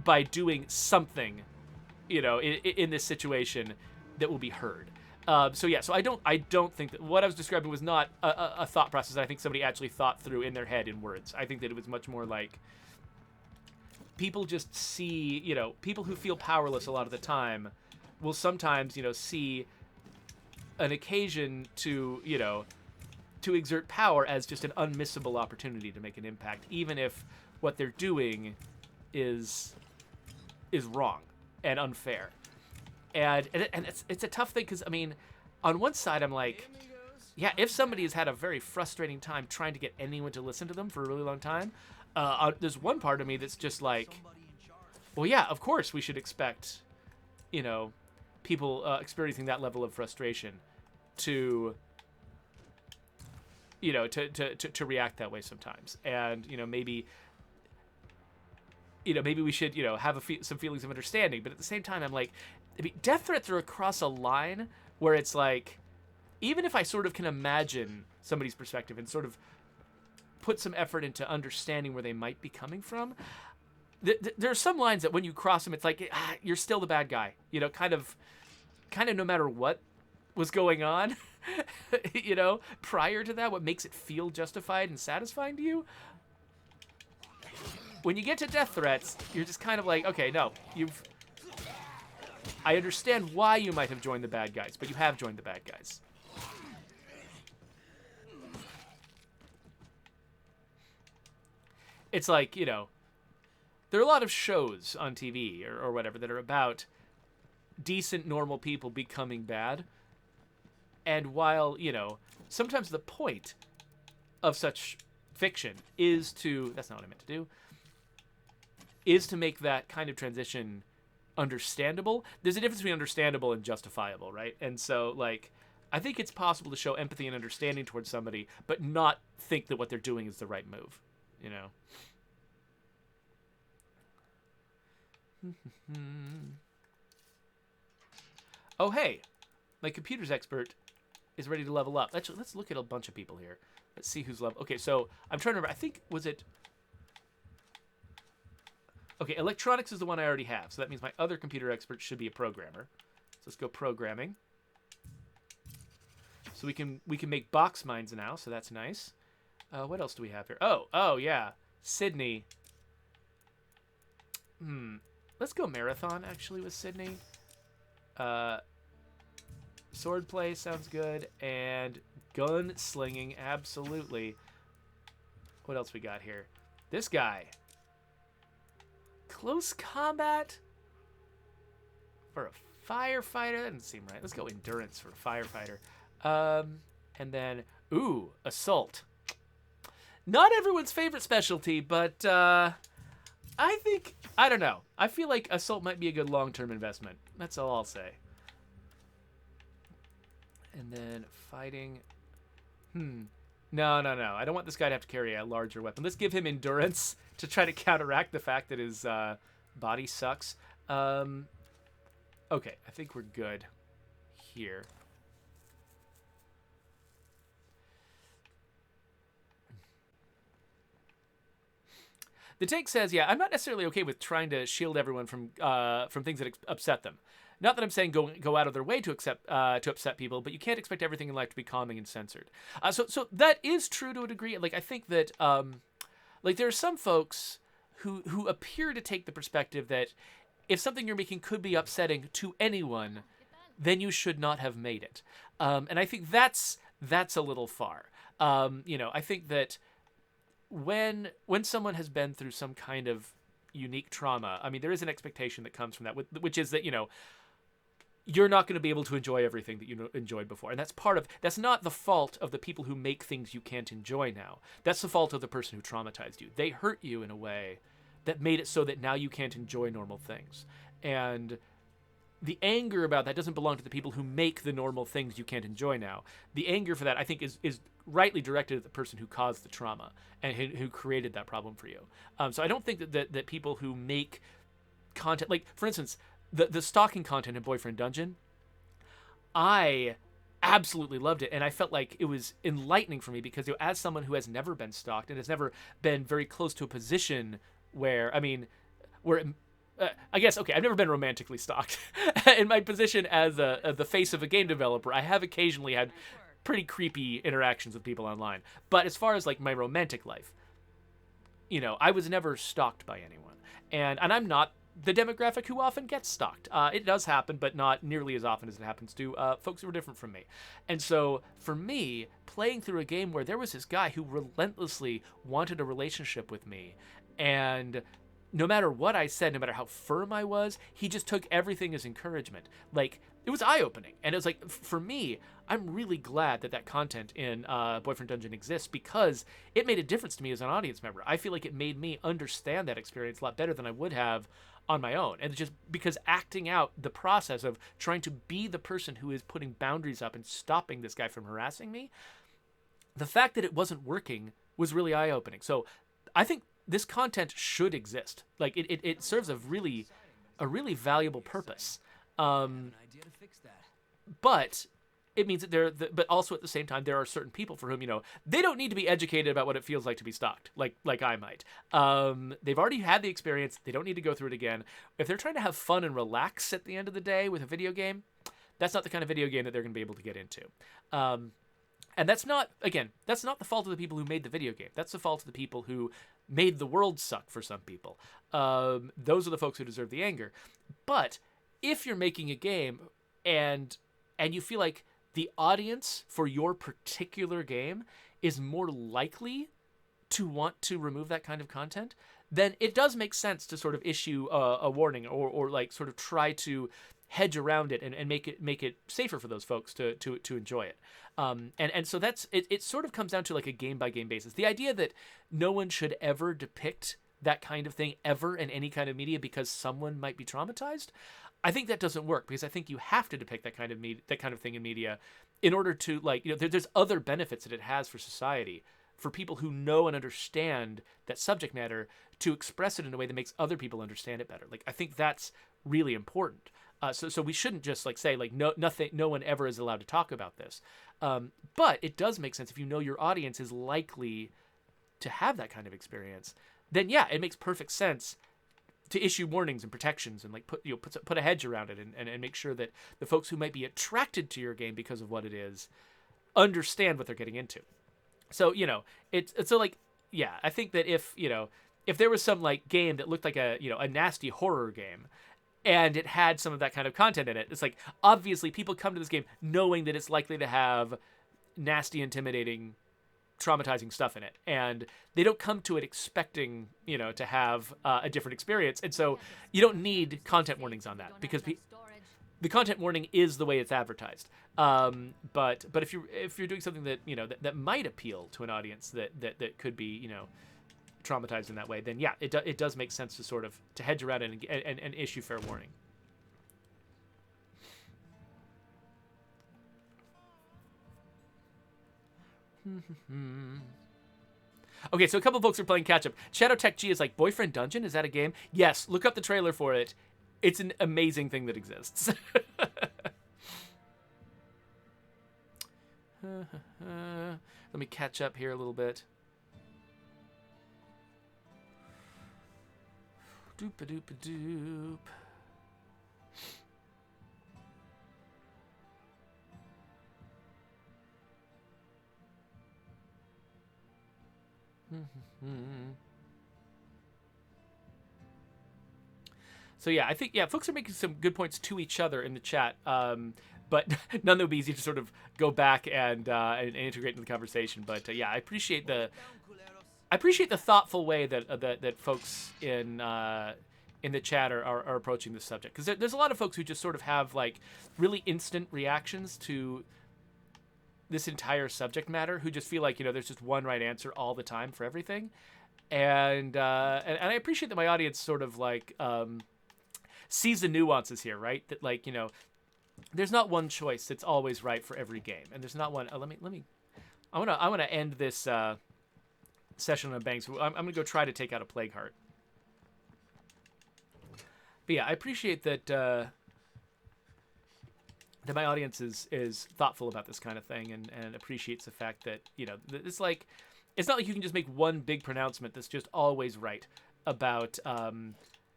by doing something, you know, in this situation that will be heard. So yeah, so I don't think that what I was describing was not a thought process that I think somebody actually thought through in their head in words. I think that it was much more like people just see, you know, people who feel powerless a lot of the time will sometimes, you know, see an occasion to, you know, to exert power as just an unmissable opportunity to make an impact, even if what they're doing is wrong and unfair. And it's a tough thing, because, I mean, on one side I'm like, yeah, if somebody has had a very frustrating time trying to get anyone to listen to them for a really long time, there's one part of me that's just like, well, yeah, of course we should expect, you know, people experiencing that level of frustration to, you know, to react that way sometimes. And, you know, maybe we should, you know, have some feelings of understanding. But at the same time, I'm like, I mean, death threats are across a line where it's like, even if I sort of can imagine somebody's perspective and sort of put some effort into understanding where they might be coming from, there are some lines that when you cross them, it's like, you're still the bad guy, you know, kind of no matter what was going on, you know, prior to that, what makes it feel justified and satisfying to you. When you get to death threats, you're just kind of like, okay, no, I understand why you might have joined the bad guys, but you have joined the bad guys. It's like, you know, there are a lot of shows on TV or whatever that are about decent, normal people becoming bad. And while, you know, sometimes the point of such fiction is to, that's not what I meant to do, is to make that kind of transition understandable. There's a difference between understandable and justifiable, right? And so, like, I think it's possible to show empathy and understanding towards somebody, but not think that what they're doing is the right move, you know? Oh, hey, my computers expert is ready to level up. Let's look at a bunch of people here. Let's see who's level. Okay, so I'm trying to remember. I think, was it... Okay, electronics is the one I already have. So that means my other computer expert should be a programmer. So let's go programming. So we can make box mines now, so that's nice. What else do we have here? Oh yeah. Sydney. Let's go marathon, actually, with Sydney. Swordplay sounds good. And gun slinging, absolutely. What else we got here? This guy. Close combat for a firefighter? That doesn't seem right. Let's go endurance for a firefighter. And then, assault. Not everyone's favorite specialty, but I don't know. I feel like assault might be a good long-term investment. That's all I'll say. And then fighting. No. I don't want this guy to have to carry a larger weapon. Let's give him endurance to try to counteract the fact that his body sucks. Okay, I think we're good here. The take says, yeah, I'm not necessarily okay with trying to shield everyone from things that upset them. Not that I'm saying go out of their way to upset people, but you can't expect everything in life to be calming and censored. So that is true to a degree. Like, I think that there are some folks who appear to take the perspective that if something you're making could be upsetting to anyone, then you should not have made it. And I think that's a little far. I think that when someone has been through some kind of unique trauma, I mean, there is an expectation that comes from that, which is that, you're not going to be able to enjoy everything that you enjoyed before. And that's not the fault of the people who make things you can't enjoy now. That's the fault of the person who traumatized you. They hurt you in a way that made it so that now you can't enjoy normal things. And the anger about that doesn't belong to the people who make the normal things you can't enjoy now. The anger for that, I think, is rightly directed at the person who caused the trauma and who created that problem for you. So I don't think that people who make content, like, for instance, the stalking content in Boyfriend Dungeon, I absolutely loved it, and I felt like it was enlightening for me because, as someone who has never been stalked and has never been very close to a position where, I guess, okay, I've never been romantically stalked. In my position as the face of a game developer, I have occasionally had pretty creepy interactions with people online. But as far as, like, my romantic life, I was never stalked by anyone. And I'm not the demographic who often gets stalked. It does happen, but not nearly as often as it happens to folks who are different from me. And so, for me, playing through a game where there was this guy who relentlessly wanted a relationship with me, and no matter what I said, no matter how firm I was, he just took everything as encouragement. Like, it was eye-opening. And it was like, for me, I'm really glad that content in Boyfriend Dungeon exists because it made a difference to me as an audience member. I feel like it made me understand that experience a lot better than I would have on my own. And it's just because acting out the process of trying to be the person who is putting boundaries up and stopping this guy from harassing me, the fact that it wasn't working was really eye-opening. So I think this content should exist. Like, it serves a really valuable purpose. But it means that but also at the same time, there are certain people for whom, they don't need to be educated about what it feels like to be stalked, like I might. They've already had the experience. They don't need to go through it again. If they're trying to have fun and relax at the end of the day with a video game, that's not the kind of video game that they're going to be able to get into. And that's not the fault of the people who made the video game. That's the fault of the people who made the world suck for some people. Those are the folks who deserve the anger. But if you're making a game and you feel like the audience for your particular game is more likely to want to remove that kind of content, then it does make sense to sort of issue a warning or like sort of try to hedge around it and make it safer for those folks to enjoy it. And so that's it sort of comes down to like a game by game basis. The idea that no one should ever depict that kind of thing ever in any kind of media because someone might be traumatized, I think that doesn't work, because I think you have to depict that kind of thing in media in order to, like, there's other benefits that it has for society, for people who know and understand that subject matter, to express it in a way that makes other people understand it better. Like, I think that's really important. So we shouldn't just like say like no one ever is allowed to talk about this. But it does make sense if you know your audience is likely to have that kind of experience. Then yeah, it makes perfect sense to issue warnings and protections and like put a hedge around it and make sure that the folks who might be attracted to your game because of what it is understand what they're getting into. So it's so like yeah, I think that if there was some like game that looked like a nasty horror game and it had some of that kind of content in it, it's like obviously people come to this game knowing that it's likely to have nasty, intimidating, traumatizing stuff in it, and they don't come to it expecting to have a different experience. And so you don't need content warnings on that because the content warning is the way it's advertised. But if you're doing something that that might appeal to an audience that could be traumatized in that way, then yeah, it does make sense to sort of to hedge around it and issue fair warning. Okay, so a couple folks are playing catch up. Shadow Tech G is like, Boyfriend Dungeon? Is that a game? Yes, look up the trailer for it. It's an amazing thing that exists. Let me catch up here a little bit. Doop-a-doop-a-doop. So yeah, I think folks are making some good points to each other in the chat, but none that would be easy to sort of go back and integrate into the conversation. But yeah, I appreciate the thoughtful way that folks in the chat are approaching this subject, because there's a lot of folks who just sort of have like really instant reactions to this entire subject matter, who just feel like there's just one right answer all the time for everything, and I appreciate that my audience sort of like sees the nuances here, right? That like there's not one choice that's always right for every game, and there's not one. I want to end this session on a bang, so I'm gonna go try to take out a Plague Heart. But yeah, I appreciate that that my audience is thoughtful about this kind of thing and appreciates the fact that it's like it's not like you can just make one big pronouncement that's just always right about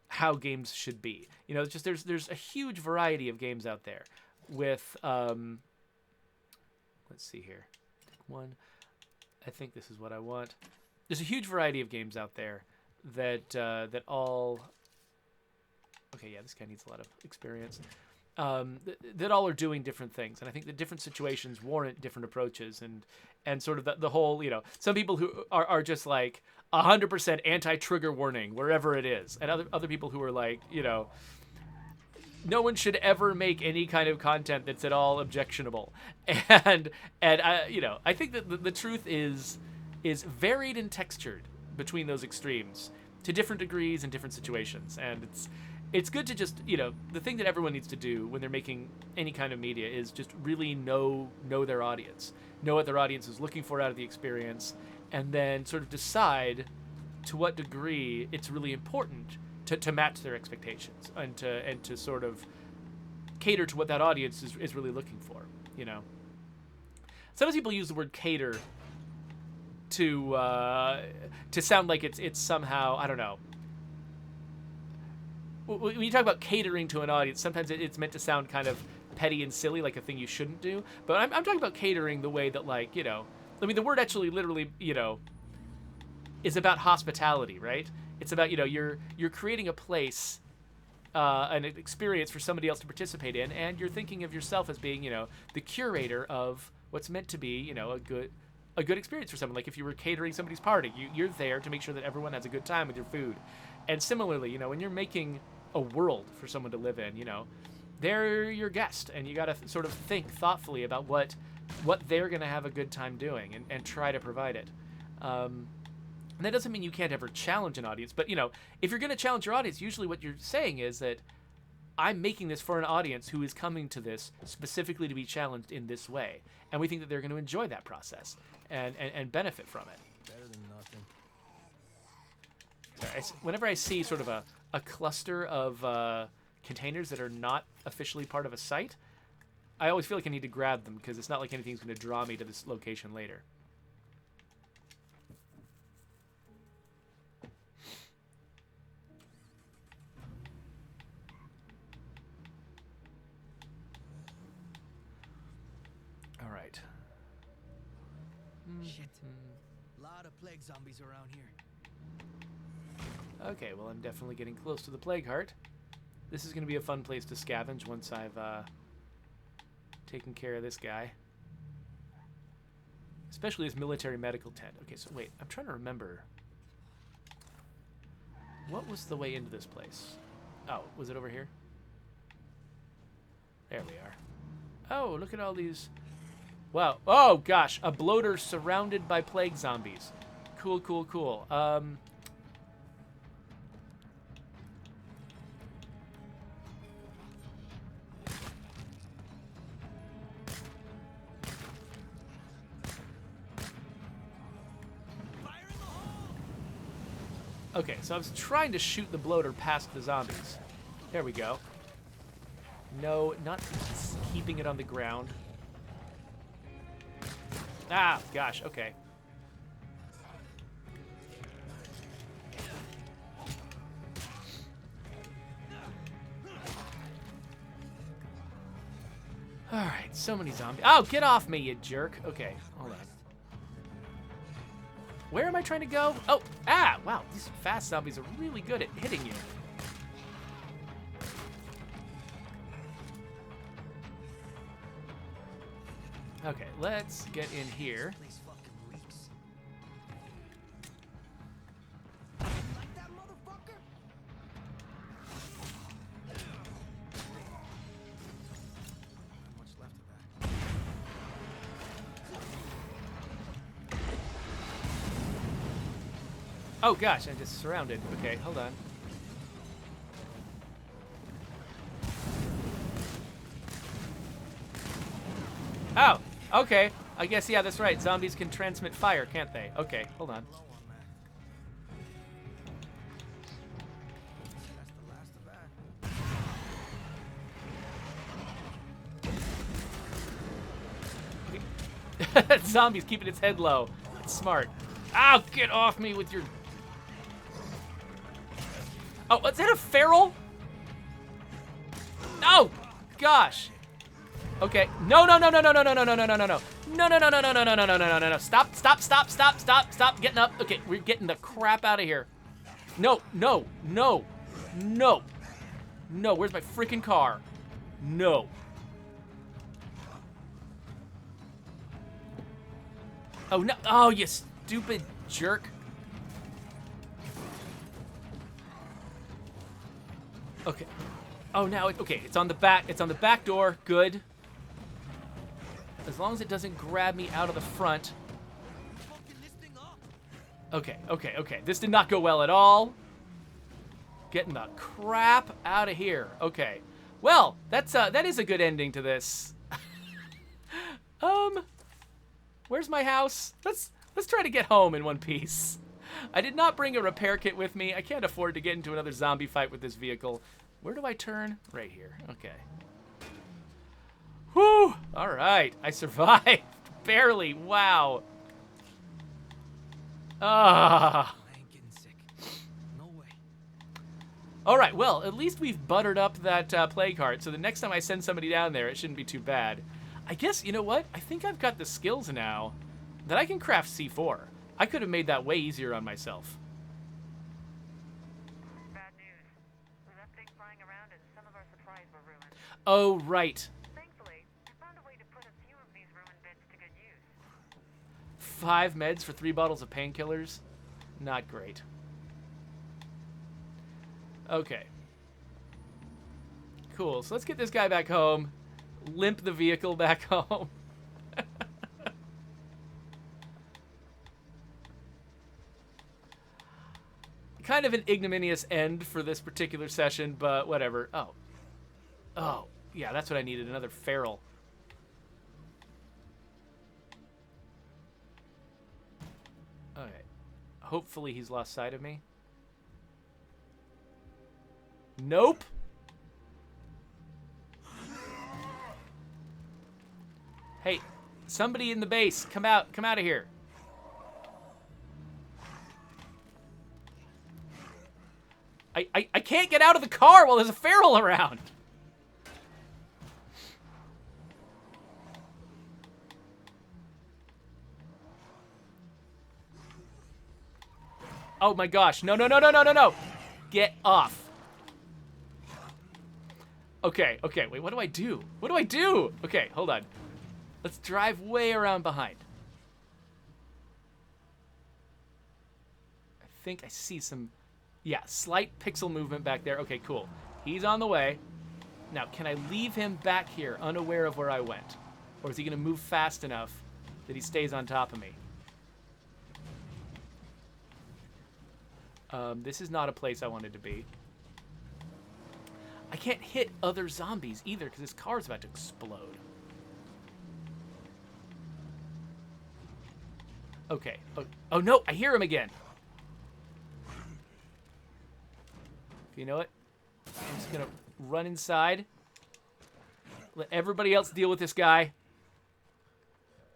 how games should be. It's just there's a huge variety of games out there with let's see here. Take one. I think this is what I want. There's a huge variety of games out there that all. Okay, yeah, this guy needs a lot of experience. That all are doing different things, and I think that different situations warrant different approaches, and sort of the whole, some people who are just like 100% anti-trigger warning wherever it is, and other people who are like, no one should ever make any kind of content that's at all objectionable, and I think that the truth is varied and textured between those extremes to different degrees in different situations, and it's good to just, the thing that everyone needs to do when they're making any kind of media is just really know their audience, know what their audience is looking for out of the experience, and then sort of decide to what degree it's really important to match their expectations and to sort of cater to what that audience is really looking for. Sometimes people use the word cater to sound like it's somehow, I don't know. When you talk about catering to an audience, sometimes it's meant to sound kind of petty and silly, like a thing you shouldn't do. But I'm talking about catering the way that, like, I mean, the word actually literally, is about hospitality, right? It's about, you're creating a place, an experience for somebody else to participate in, and you're thinking of yourself as being, the curator of what's meant to be, a good experience for someone. Like if you were catering somebody's party, you're there to make sure that everyone has a good time with your food. And similarly, when you're making a world for someone to live in, they're your guest, and you got to sort of think thoughtfully about what they're going to have a good time doing and try to provide it. And that doesn't mean you can't ever challenge an audience, but if you're going to challenge your audience, usually what you're saying is that I'm making this for an audience who is coming to this specifically to be challenged in this way, and we think that they're going to enjoy that process and benefit from it. Better than nothing. Sorry, whenever I see sort of a cluster of containers that are not officially part of a site, I always feel like I need to grab them because it's not like anything's going to draw me to this location later. All right. Shit. Lot of plague zombies around here. Okay, well, I'm definitely getting close to the Plague Heart. This is going to be a fun place to scavenge once I've taken care of this guy. Especially his military medical tent. Okay, so wait, I'm trying to remember. What was the way into this place? Oh, was it over here? There we are. Oh, look at all these... Wow. Oh, gosh. A bloater surrounded by plague zombies. Cool, cool, cool. Okay, so I was trying to shoot the bloater past the zombies. There we go. No, not keeping it on the ground. Ah, gosh, okay. Alright, so many zombies. Oh, get off me, you jerk. Okay, hold on. Where am I trying to go? Oh, ah, wow, these fast zombies are really good at hitting you. Okay, let's get in here. Place fucking reeks. Like that motherfucker? Not much left of that. Oh gosh, I'm just surrounded. Okay, hold on. Oh, okay. I guess, yeah, that's right. Zombies can transmit fire, can't they? Okay, hold on. Low on that. That's the last of that. Zombies keeping its head low. It's smart. Ow, get off me with your... Oh, is that a feral? Oh, gosh. Okay. No, no, no, no, no, no, no, no, no, no, no, no, no. No, no, no, no, no, no, no, no, no, no, no, no. Stop, stop, stop, stop, stop, stop. Getting up. Okay, we're getting the crap out of here. No, no, no, no. No, where's my freaking car? No. Oh, no. Oh, you stupid jerk. Okay. Oh, now okay, it's on the back. It's on the back door. Good. As long as it doesn't grab me out of the front. Fucking this thing up. Okay, okay, okay. This did not go well at all. Getting the crap out of here. Okay. Well, that is a good ending to this. Where's my house? Let's try to get home in one piece. I did not bring a repair kit with me. I can't afford to get into another zombie fight with this vehicle. Where do I turn? Right here. Okay. Whew! All right. I survived. Barely. Wow. Ah. I ain't getting sick. No way. All right. Well, at least we've buttered up that plague heart, so the next time I send somebody down there, it shouldn't be too bad. I guess, you know what? I think I've got the skills now that I can craft C4. I could have made that way easier on myself. Bad news. We left things lying around and some of our supplies were ruined. Oh, right. Thankfully, I found a way to put a few of these ruined bits to good use. 5 meds for 3 bottles of painkillers? Not great. Okay. Cool. So let's get this guy back home. Limp the vehicle back home. Kind of an ignominious end for this particular session, but whatever. Oh. Oh, yeah, that's what I needed. Another feral. Okay. Hopefully he's lost sight of me. Nope. Hey, somebody in the base, come out of here. I can't get out of the car while there's a feral around. Oh my gosh, no. Get off. Okay, wait, what do I do? Okay, hold on. Let's drive way around behind. I think I see some, yeah, slight pixel movement back there. Okay, cool. He's on the way. Now, can I leave him back here, unaware of where I went? Or is he gonna move fast enough that he stays on top of me? This is not a place I wanted to be. I can't hit other zombies either because this car's about to explode. Okay. Oh no, I hear him again. You know what? I'm just gonna run inside. Let everybody else deal with this guy.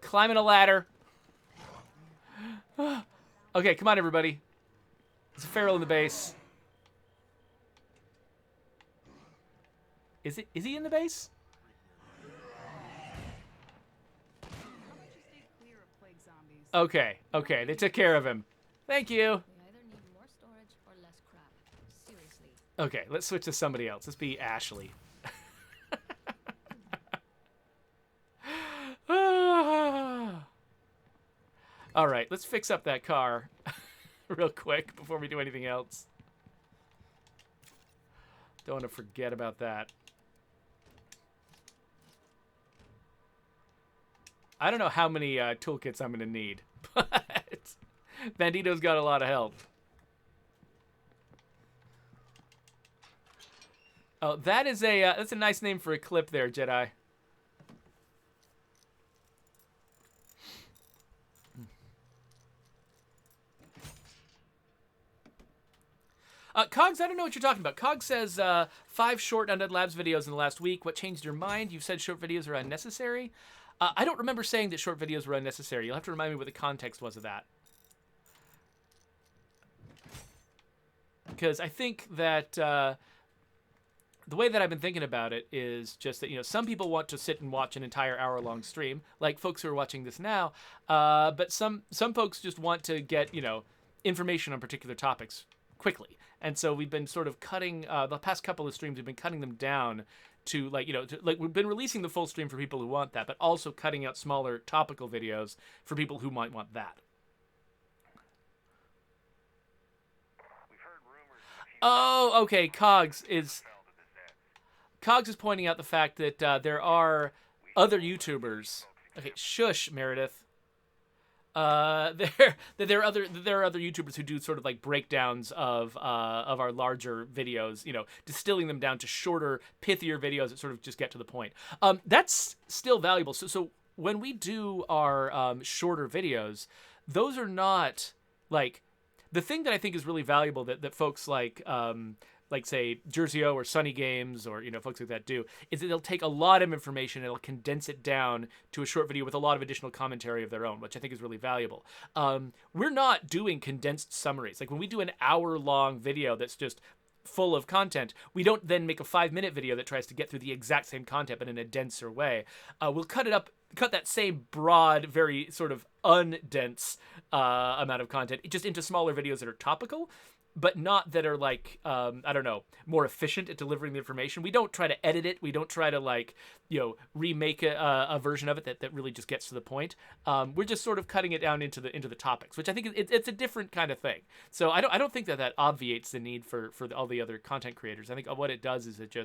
Climbing a ladder. Okay, come on, everybody. There's a feral in the base. Is he in the base? Okay, they took care of him. Thank you. We either need more storage or less crap. Seriously. Okay, let's switch to somebody else. Let's be Ashley. All right, let's fix up that car real quick before we do anything else. Don't want to forget about that. I don't know how many toolkits I'm going to need, but Bandito's got a lot of help. Oh, that's a nice name for a clip there, Jedi. Cogs, I don't know what you're talking about. Cogs says 5 short Undead Labs videos in the last week. What changed your mind? You've said short videos are unnecessary. I don't remember saying that short videos were unnecessary. You'll have to remind me what the context was of that. Because I think that the way that I've been thinking about it is just that, some people want to sit and watch an entire hour-long stream, like folks who are watching this now, but some folks just want to get, information on particular topics quickly. And so we've been sort of cutting, the past couple of streams, we've been cutting them down to we've been releasing the full stream for people who want that, but also cutting out smaller topical videos for people who might want that. Oh, okay. Cogs is pointing out the fact that there are other YouTubers. Okay, shush, Meredith. There are other YouTubers who do sort of like breakdowns of our larger videos, distilling them down to shorter, pithier videos that sort of just get to the point. That's still valuable. So when we do our shorter videos, those are not like the thing that I think is really valuable that folks like say Jersey O or Sunny Games or folks like that do is that they'll take a lot of information and they'll condense it down to a short video with a lot of additional commentary of their own, which I think is really valuable. We're not doing condensed summaries. Like when we do an hour-long video that's just full of content, we don't then make a 5-minute video that tries to get through the exact same content but in a denser way. We'll cut that same broad, very sort of undense amount of content just into smaller videos that are topical, but not that are like, more efficient at delivering the information. We don't try to edit it. We don't try to remake a version of it that really just gets to the point. We're just sort of cutting it down into the topics, which I think it's a different kind of thing. So I don't think that obviates the need for all the other content creators. I think what it does is it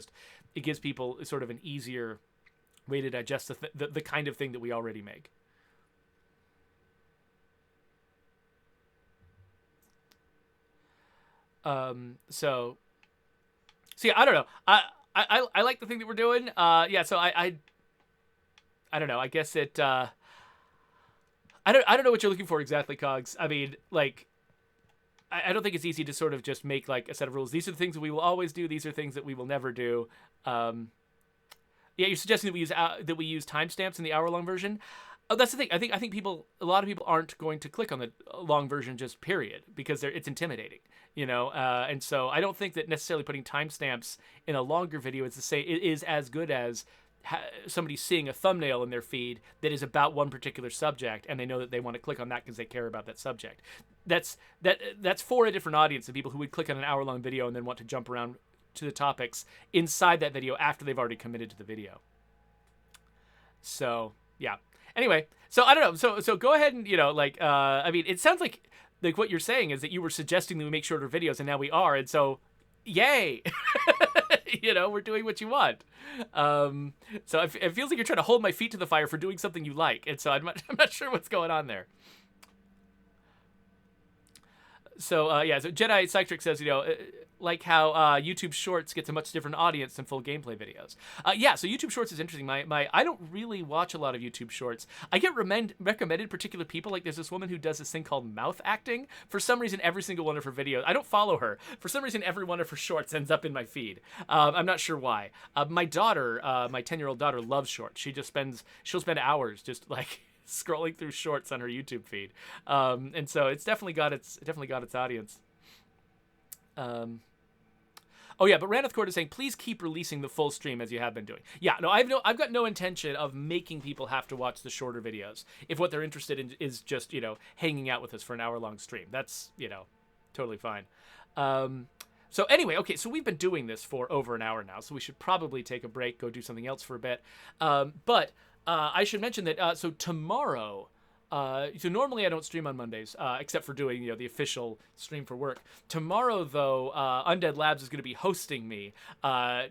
gives people sort of an easier way to digest the kind of thing that we already make. So yeah, I don't know. I like the thing that we're doing. So I don't know. I guess it, I don't know what you're looking for exactly, Cogs. I mean, like, I don't think it's easy to sort of just make like a set of rules. These are the things that we will always do. These are things that we will never do. Yeah, you're suggesting that we use timestamps in the hour-long version. Oh, that's the thing. I think a lot of people aren't going to click on the long version just period because it's intimidating, and so I don't think that necessarily putting timestamps in a longer video is as good as somebody seeing a thumbnail in their feed that is about one particular subject and they know that they want to click on that because they care about that subject. That's for a different audience of people who would click on an hour-long video and then want to jump around to the topics inside that video after they've already committed to the video. So yeah. Anyway, so I don't know. So go ahead and I mean, it sounds like what you're saying is that you were suggesting that we make shorter videos, and now we are, and so yay. We're doing what you want. So it feels like you're trying to hold my feet to the fire for doing something you like, and so I'm not sure what's going on there. So so Jedi Cytric says, like how YouTube Shorts gets a much different audience than full gameplay videos. So YouTube Shorts is interesting. I don't really watch a lot of YouTube Shorts. I get recommended particular people. Like there's this woman who does this thing called mouth acting. For some reason, every single one of her videos, I don't follow her. For some reason, every one of her shorts ends up in my feed. I'm not sure why. My daughter, my 10-year-old daughter, loves shorts. She'll spend hours just like scrolling through shorts on her YouTube feed. And so it's definitely got its audience. Oh yeah, but Raneth Court is saying, please keep releasing the full stream as you have been doing. Yeah, no, I've got no intention of making people have to watch the shorter videos if what they're interested in is just, hanging out with us for an hour-long stream. That's, totally fine. So anyway, okay, so we've been doing this for over an hour now, so we should probably take a break, go do something else for a bit. But I should mention that, so tomorrow... so normally I don't stream on Mondays, except for doing, the official stream for work. Tomorrow, though, Undead Labs is going to be hosting me,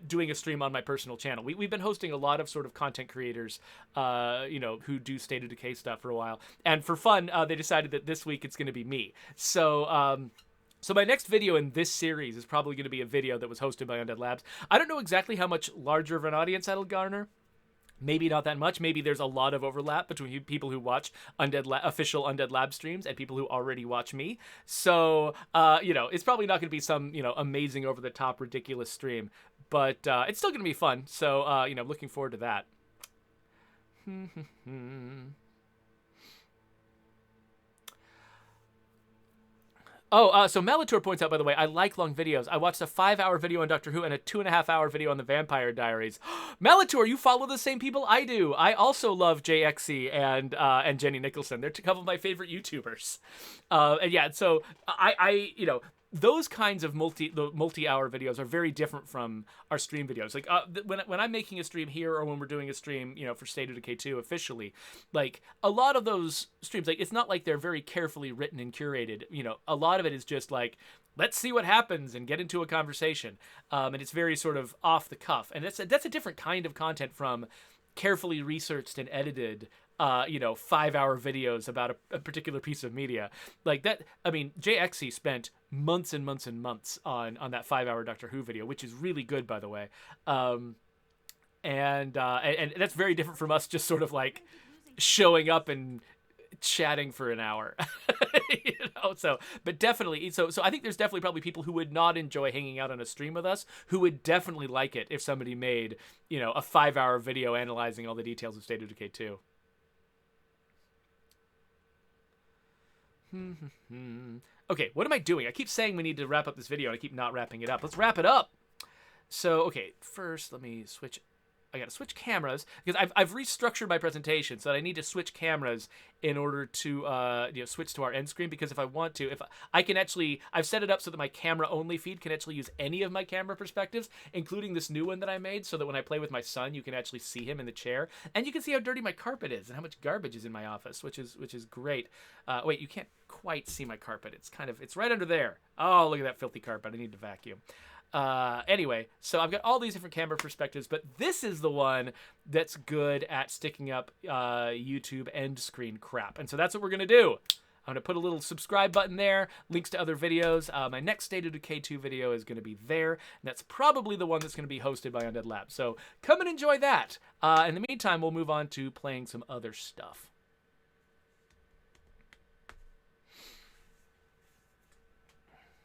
doing a stream on my personal channel. We've been hosting a lot of sort of content creators, who do State of Decay stuff for a while. And for fun, they decided that this week it's going to be me. So my next video in this series is probably going to be a video that was hosted by Undead Labs. I don't know exactly how much larger of an audience that'll garner. Maybe not that much. Maybe there's a lot of overlap between people who watch official Undead Lab streams and people who already watch me. So, it's probably not going to be some, amazing over-the-top ridiculous stream. But it's still going to be fun. So, looking forward to that. So Melitor points out, by the way, I like long videos. I watched a 5-hour video on Doctor Who and a 2.5-hour video on the Vampire Diaries. Melitor, you follow the same people I do. I also love JXE and Jenny Nicholson. They're a couple of my favorite YouTubers. So I those kinds of multi-hour videos are very different from our stream videos. Like when I'm making a stream here or when we're doing a stream, for State of Decay 2 officially, like a lot of those streams, like it's not like they're very carefully written and curated. A lot of it is just like, let's see what happens and get into a conversation. And it's very sort of off the cuff. And that's a different kind of content from carefully researched and edited 5-hour videos about a particular piece of media like that. I mean, JXE spent months and months and months on that 5-hour Doctor Who video, which is really good, by the way. And that's very different from us just sort of like showing up and chatting for an hour. But definitely, so I think there's definitely probably people who would not enjoy hanging out on a stream with us, who would definitely like it if somebody made, a 5-hour video analyzing all the details of State of Decay 2. Okay, what am I doing? I keep saying we need to wrap up this video, and I keep not wrapping it up. Let's wrap it up. So, okay, first let me switch. I gotta switch cameras because I've restructured my presentation so that I need to switch cameras in order to switch to our end screen, because if I want to, if I can actually, I've set it up so that my camera only feed can actually use any of my camera perspectives, including this new one that I made, so that when I play with my son, you can actually see him in the chair, and you can see how dirty my carpet is and how much garbage is in my office, which is great. Wait, you can't quite see my carpet. It's right under there. Oh, look at that filthy carpet. I need to vacuum. Anyway, so I've got all these different camera perspectives, but this is the one that's good at sticking up YouTube end screen crap. And so that's what we're going to do. I'm going to put a little subscribe button there, links to other videos. My next State of Decay 2 video is going to be there, and that's probably the one that's going to be hosted by Undead Labs. So come and enjoy that. In the meantime, we'll move on to playing some other stuff.